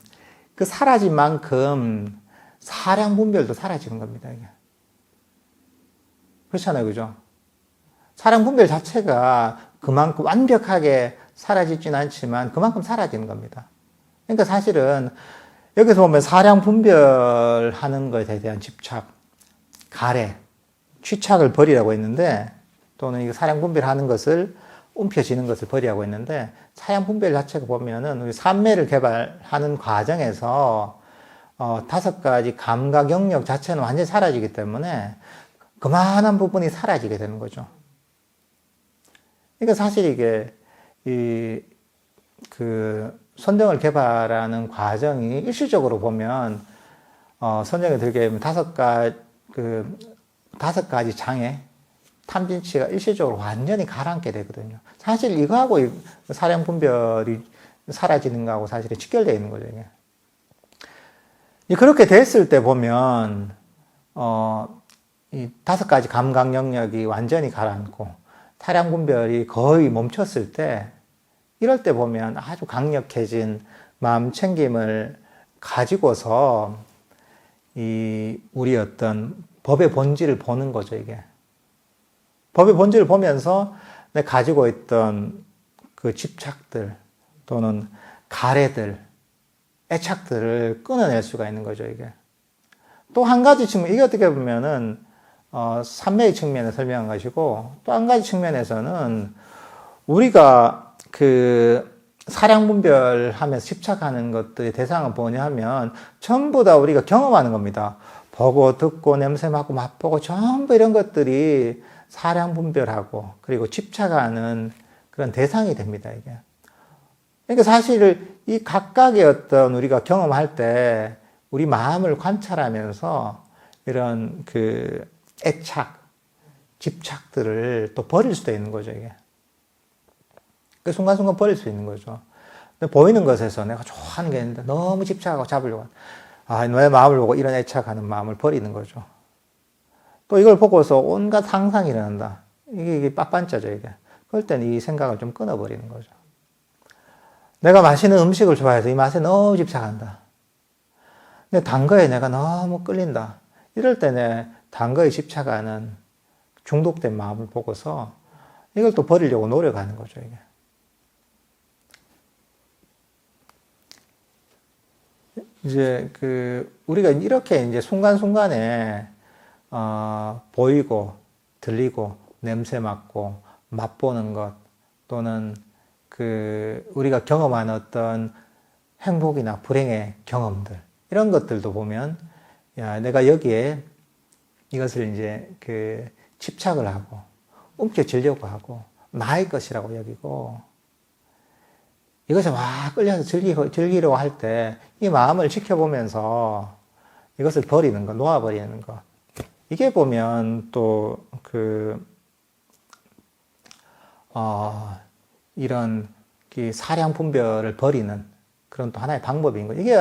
그 사라진 만큼 사량 분별도 사라지는 겁니다. 이게. 그렇잖아요. 그죠? 사량 분별 자체가 그만큼 완벽하게 사라지진 않지만 그만큼 사라지는 겁니다. 그러니까 사실은 여기서 보면 사량 분별하는 것에 대한 집착, 가래, 취착을 버리라고 했는데 또는 이거 사량 분별하는 것을 움켜쥐는 것을 버리라고 했는데 사량 분별 자체가 보면은 우리 삼매를 개발하는 과정에서 5가지 감각 영역 자체는 완전히 사라지기 때문에 그만한 부분이 사라지게 되는 거죠. 그러니까 사실 이게 선정을 개발하는 과정이 일시적으로 보면 선정이 들게 되면 5가지 장애, 탐진치가 일시적으로 완전히 가라앉게 되거든요. 사실 이거하고 사량 분별이 사라지는 거하고 사실은 직결되어 있는 거죠. 이게. 그렇게 됐을 때 보면 이 5가지 감각 영역이 완전히 가라앉고 사량 분별이 거의 멈췄을 때 이럴 때 보면 아주 강력해진 마음 챙김을 가지고서 우리 어떤 법의 본질을 보는 거죠, 이게. 법의 본질을 보면서 내가 가지고 있던 그 집착들 또는 가래들, 애착들을 끊어낼 수가 있는 거죠, 이게. 또 한 가지 측면, 이게 어떻게 보면은, 삼매의 측면에 설명한 것이고, 또 한 가지 측면에서는 우리가 사량 분별하면서 집착하는 것들의 대상은 뭐냐 하면 전부 다 우리가 경험하는 겁니다. 보고, 듣고, 냄새 맡고, 맛보고, 전부 이런 것들이 사량 분별하고, 그리고 집착하는 그런 대상이 됩니다, 이게. 그러니까 사실 이 각각의 어떤 우리가 경험할 때 우리 마음을 관찰하면서 이런 애착, 집착들을 또 버릴 수도 있는 거죠, 이게. 그 순간순간 버릴 수 있는 거죠. 근데 보이는 것에서 내가 좋아하는 게 있는데 너무 집착하고 잡으려고. 너의 마음을 보고 이런 애착하는 마음을 버리는 거죠. 또 이걸 보고서 온갖 상상이 일어난다. 이게 빡반짜죠, 이게. 그럴 때는 이 생각을 좀 끊어버리는 거죠. 내가 맛있는 음식을 좋아해서 이 맛에 너무 집착한다. 근데 단 거에 내가 너무 끌린다. 이럴 때는 단 거에 집착하는 중독된 마음을 보고서 이걸 또 버리려고 노력하는 거죠, 이게. 이제 우리가 이렇게 이제 순간순간에 보이고, 들리고, 냄새 맡고, 맛보는 것, 또는 우리가 경험한 어떤 행복이나 불행의 경험들, 이런 것들도 보면, 내가 여기에 이것을 이제 집착을 하고, 움켜쥐려고 하고, 나의 것이라고 여기고, 이것에 막 끌려서 즐기려고 할 때, 이 마음을 지켜보면서 이것을 버리는 것, 놓아버리는 것. 이게 보면 또 이런 사량 분별을 버리는 그런 또 하나의 방법인 거죠. 이게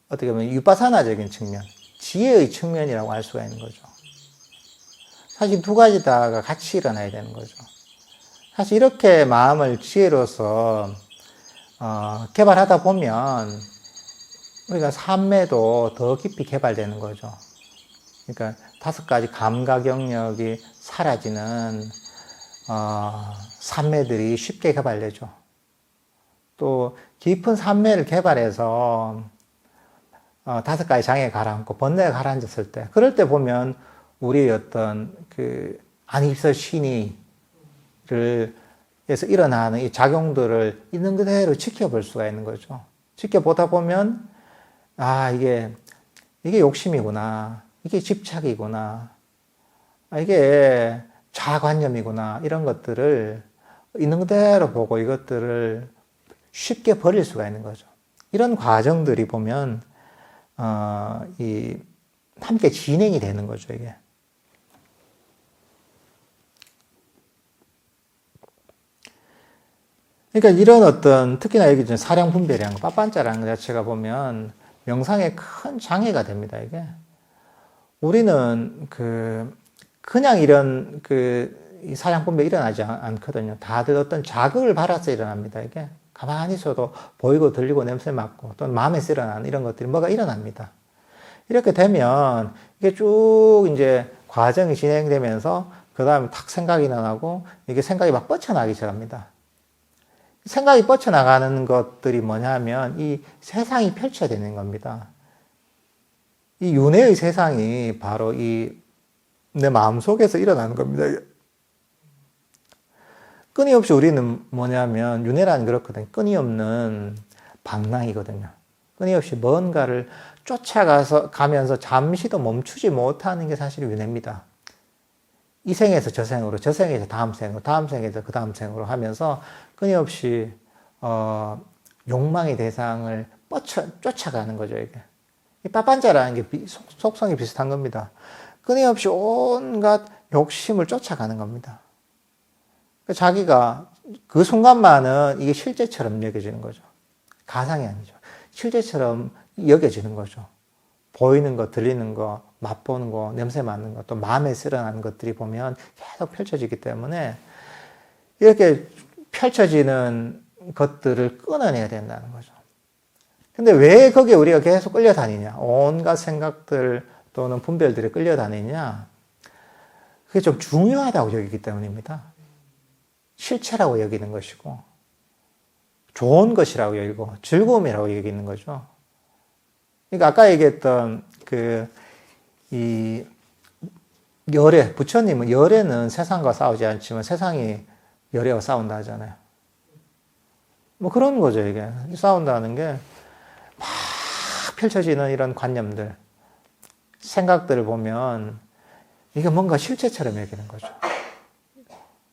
어떻게 보면 유파사나적인 측면, 지혜의 측면이라고 할 수가 있는 거죠. 사실 2가지 다가 같이 일어나야 되는 거죠. 사실 이렇게 마음을 지혜로서 개발하다 보면 우리가 삼매도 더 깊이 개발되는 거죠. 그러니까 5가지 감각 영역이 사라지는 삼매들이 쉽게 개발되죠. 또 깊은 삼매를 개발해서 5가지 장애가 가라앉고 번뇌가 가라앉았을 때, 그럴 때 보면 우리의 어떤 안입설 신의를 에서 일어나는 이 작용들을 있는 그대로 지켜볼 수가 있는 거죠. 지켜보다 보면 이게 욕심이구나, 이게 집착이구나, 이게 자아관념이구나, 이런 것들을 있는 그대로 보고 이것들을 쉽게 버릴 수가 있는 거죠. 이런 과정들이 보면 함께 진행이 되는 거죠, 이게. 그러니까 이런 어떤, 특히나 여기 사량 분별이라는 거, 빠빤짜라는 것 자체가 보면 명상에 큰 장애가 됩니다, 이게. 우리는 그냥 이런 이 사냥꾼배 일어나지 않거든요. 다들 어떤 자극을 받아서 일어납니다. 이게 가만히 있어도 보이고 들리고 냄새 맡고 또는 마음에서 일어나는 이런 것들이 뭐가 일어납니다. 이렇게 되면 이게 쭉 이제 과정이 진행되면서 그 다음에 탁 생각이 일어나고 이게 생각이 막 뻗쳐나가기 시작합니다. 생각이 뻗쳐나가는 것들이 뭐냐면 이 세상이 펼쳐지는 겁니다. 이 윤회의 세상이 바로 이 내 마음속에서 일어나는 겁니다. 끊임없이 우리는 뭐냐면 윤회라는 그렇거든요. 끊임없는 방랑이거든요. 끊임없이 뭔가를 가면서 잠시도 멈추지 못하는 게 사실 윤회입니다. 이 생에서 저 생으로, 저 생에서 다음 생으로, 다음 생에서 그 다음 생으로 하면서 끊임없이 욕망의 대상을 쫓아가는 거죠. 이게 이 빠빤자라는 게 속성이 비슷한 겁니다. 끊임없이 온갖 욕심을 쫓아가는 겁니다. 자기가 그 순간만은 이게 실제처럼 여겨지는 거죠. 가상이 아니죠. 실제처럼 여겨지는 거죠. 보이는 거, 들리는 거, 맛보는 거, 냄새 맡는 거, 또 마음에 쓰러나는 것들이 보면 계속 펼쳐지기 때문에 이렇게 펼쳐지는 것들을 끊어내야 된다는 거죠. 근데 왜 거기에 우리가 계속 끌려다니냐? 온갖 생각들 또는 분별들이 끌려다니냐? 그게 좀 중요하다고 여기기 때문입니다. 실체라고 여기는 것이고, 좋은 것이라고 여기고, 즐거움이라고 여기는 거죠. 그러니까 아까 얘기했던 이 열애, 부처님은 열애는 세상과 싸우지 않지만 세상이 열애와 싸운다 하잖아요. 뭐 그런 거죠, 이게. 싸운다는 게 막 펼쳐지는 이런 관념들, 생각들을 보면 이게 뭔가 실체처럼 여기는 거죠.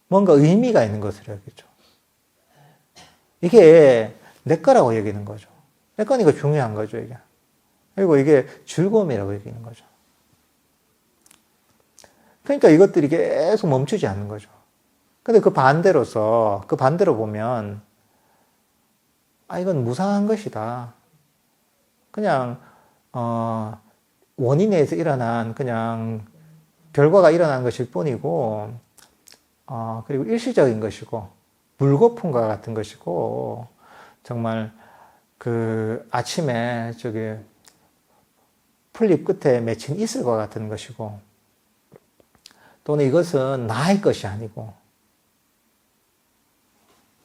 뭔가 의미가 있는 것으로 여기죠. 이게 내 거라고 여기는 거죠. 내 거니까 중요한 거죠, 이게. 그리고 이게 즐거움이라고 여기는 거죠. 그러니까 이것들이 계속 멈추지 않는 거죠. 근데 그 반대로 보면, 이건 무상한 것이다. 그냥, 원인에 의해서 일어난 그냥 결과가 일어난 것일 뿐이고, 그리고 일시적인 것이고, 물거품과 같은 것이고, 정말 아침에 풀잎 끝에 맺힌 이슬과 같은 것이고, 또는 이것은 나의 것이 아니고,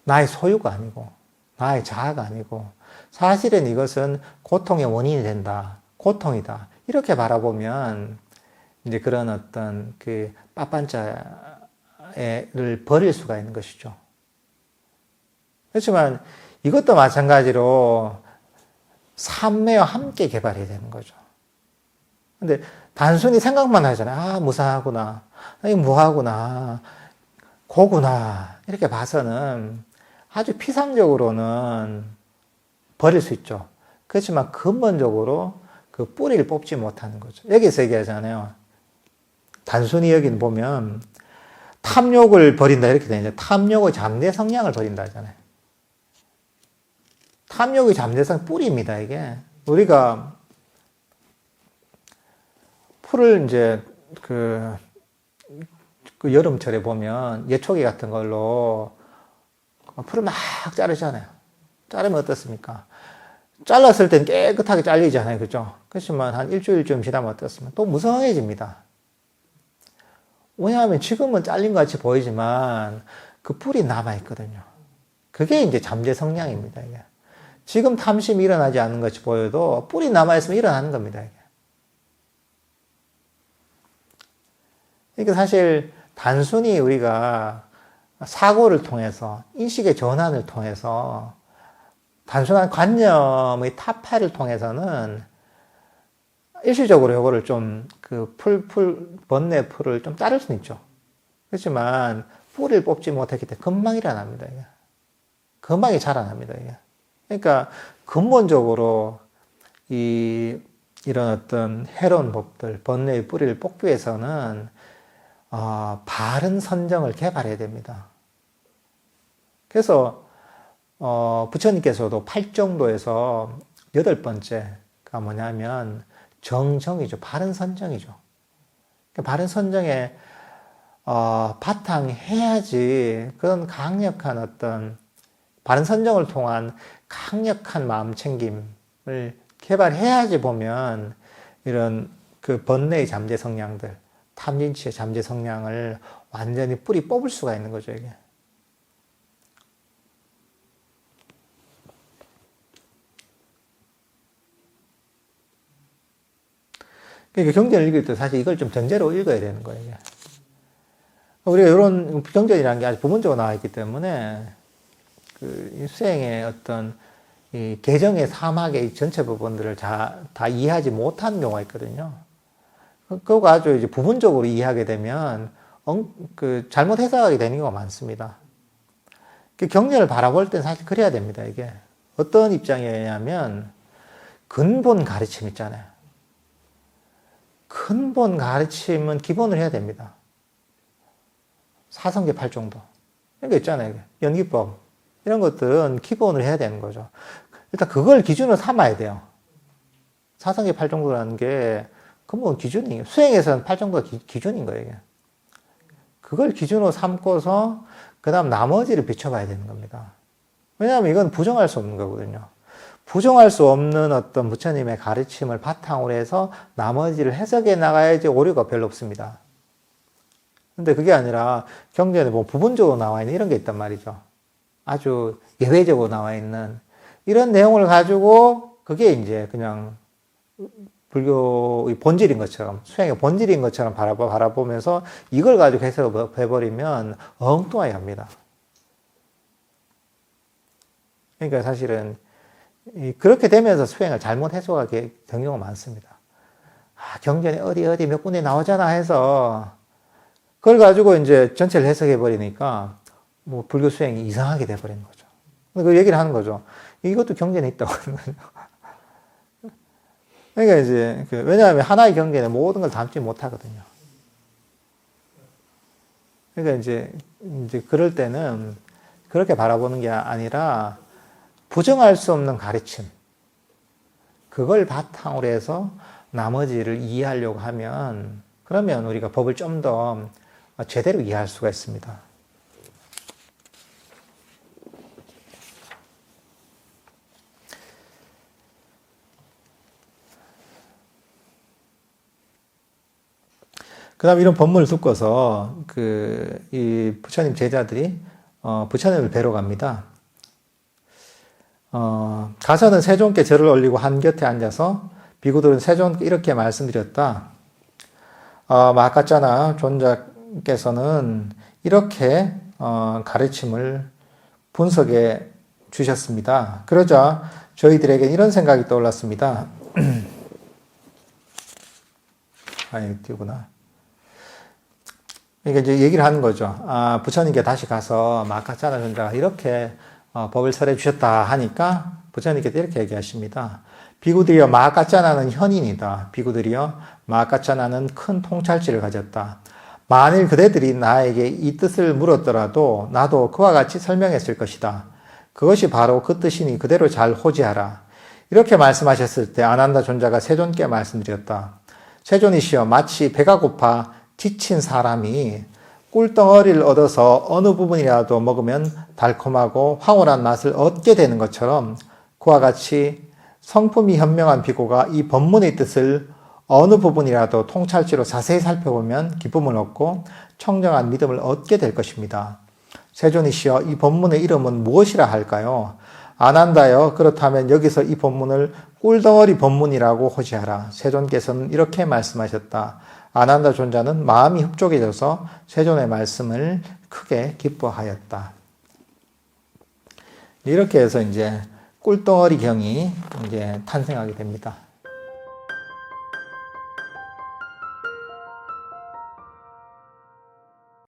나의 소유가 아니고, 나의 자아가 아니고, 사실은 이것은 고통의 원인이 된다. 고통이다. 이렇게 바라보면, 이제 그런 어떤 빠빤자를 버릴 수가 있는 것이죠. 그렇지만 이것도 마찬가지로 삼매와 함께 개발해야 되는 거죠. 근데 단순히 생각만 하잖아요. 무상하구나. 무하구나. 고구나. 이렇게 봐서는 아주 피상적으로는 버릴 수 있죠. 그렇지만 근본적으로 그 뿌리를 뽑지 못하는 거죠. 여기서 얘기하잖아요. 단순히 여기 보면 탐욕을 버린다 이렇게 되는데 탐욕의 잠재 성향을 버린다 하잖아요. 탐욕의 잠재성 뿌리입니다, 이게. 우리가 풀을 이제 그 여름철에 보면 예초기 같은 걸로 풀을 막 자르잖아요. 자르면 어떻습니까? 잘랐을 땐 깨끗하게 잘리잖아요. 그죠? 그렇지만 한 일주일쯤 지나면 어떻습니까? 또 무성해집니다. 왜냐하면 지금은 잘린 것 같이 보이지만 그 뿔이 남아있거든요. 그게 이제 잠재 성향입니다, 이게. 지금 탐심이 일어나지 않는 것이 보여도 뿔이 남아있으면 일어나는 겁니다, 이게. 그러니까 사실 단순히 우리가 사고를 통해서, 인식의 전환을 통해서, 단순한 관념의 타파를 통해서는 일시적으로 이거를 좀 번뇌 풀을 좀 자를 수는 있죠. 그렇지만 뿌리를 뽑지 못했기 때문에 금방 일어납니다, 이게. 금방이 자라납니다, 이게. 그러니까 근본적으로 이런 어떤 해로운 법들, 번뇌의 뿌리를 뽑기 위해서는 바른 선정을 개발해야 됩니다. 그래서 부처님께서도 팔정도에서 8번째가 뭐냐면 정정이죠. 바른 선정이죠. 바른 선정에 바탕해야지 그런 강력한 어떤 바른 선정을 통한 강력한 마음 챙김을 개발해야지 보면 이런 그 번뇌의 잠재 성향들, 탐진치의 잠재 성향을 완전히 뿌리 뽑을 수가 있는 거죠, 이게. 그러니까 경전을 읽을 때 사실 이걸 좀 전제로 읽어야 되는 거예요, 이게. 우리가 이런 경전이라는 게 아주 부분적으로 나와 있기 때문에 그 수행의 어떤 이 개정의 사막의 전체 부분들을 다 이해하지 못하는 경우가 있거든요. 그거 아주 이제 부분적으로 이해하게 되면 잘못 해석하게 되는 경우가 많습니다. 그 경전을 바라볼 때 사실 그래야 됩니다. 이게 어떤 입장이냐면 근본 가르침 있잖아요. 근본 가르침은 기본을 해야 됩니다. 사성계 8정도 이런 거 있잖아요. 연기법 이런 것들은 기본을 해야 되는 거죠. 일단 그걸 기준으로 삼아야 돼요. 사성계 8정도라는 게 근본 기준이에요. 수행에서는 8정도가 기준인 거예요. 이게. 그걸 기준으로 삼고서 그 다음 나머지를 비춰봐야 되는 겁니다. 왜냐하면 이건 부정할 수 없는 거거든요. 부정할 수 없는 어떤 부처님의 가르침을 바탕으로 해서 나머지를 해석해 나가야지 오류가 별로 없습니다. 근데 그게 아니라 경전에 뭐 부분적으로 나와 있는 이런 게 있단 말이죠. 아주 예외적으로 나와 있는 이런 내용을 가지고 그게 이제 그냥 불교의 본질인 것처럼, 수행의 본질인 것처럼 바라보면서 이걸 가지고 해석을 해버리면 엉뚱하게 합니다. 그러니까 사실은 그렇게 되면서 수행을 잘못 해석하게 된 경우가 많습니다. 경전에 어디 몇 군데 나오잖아 해서 그걸 가지고 이제 전체를 해석해 버리니까 뭐 불교 수행이 이상하게 돼 버리는 거죠. 그 얘기를 하는 거죠. 이것도 경전에 있다고 하는 거죠. 그러니까 이제 왜냐하면 하나의 경전에 모든 걸 담지 못하거든요. 그러니까 이제 그럴 때는 그렇게 바라보는 게 아니라 부정할 수 없는 가르침, 그걸 바탕으로 해서 나머지를 이해하려고 하면 그러면 우리가 법을 좀 더 제대로 이해할 수가 있습니다. 그 다음 이런 법문을 듣고서 이 부처님 제자들이 부처님을 뵈러 갑니다. 가서는 세존께 절을 올리고 한 곁에 앉아서 비구들은 세존께 이렇게 말씀드렸다. 마카짜나 존자께서는 이렇게 가르침을 분석해 주셨습니다. 그러자 저희들에게 이런 생각이 떠올랐습니다. 띄우구나. 그러니까 이제 얘기를 하는 거죠. 부처님께 다시 가서 마카짜나 존자가 이렇게 법을 설해 주셨다 하니까 부처님께서 이렇게 얘기하십니다. 비구들이여 마카짜나는 현인이다. 비구들이여 마카짜나는 큰 통찰지를 가졌다. 만일 그대들이 나에게 이 뜻을 물었더라도 나도 그와 같이 설명했을 것이다. 그것이 바로 그 뜻이니 그대로 잘 호지하라. 이렇게 말씀하셨을 때 아난다 존자가 세존께 말씀드렸다. 세존이시여 마치 배가 고파 지친 사람이 꿀덩어리를 얻어서 어느 부분이라도 먹으면 달콤하고 황홀한 맛을 얻게 되는 것처럼 그와 같이 성품이 현명한 비고가 이 법문의 뜻을 어느 부분이라도 통찰지로 자세히 살펴보면 기쁨을 얻고 청정한 믿음을 얻게 될 것입니다. 세존이시여 이 법문의 이름은 무엇이라 할까요? 아난다여 그렇다면 여기서 이 법문을 꿀덩어리 법문이라고 호지하라. 세존께서는 이렇게 말씀하셨다. 아난다 존자는 마음이 흡족해져서 세존의 말씀을 크게 기뻐하였다. 이렇게 해서 이제 꿀덩어리 경이 이제 탄생하게 됩니다.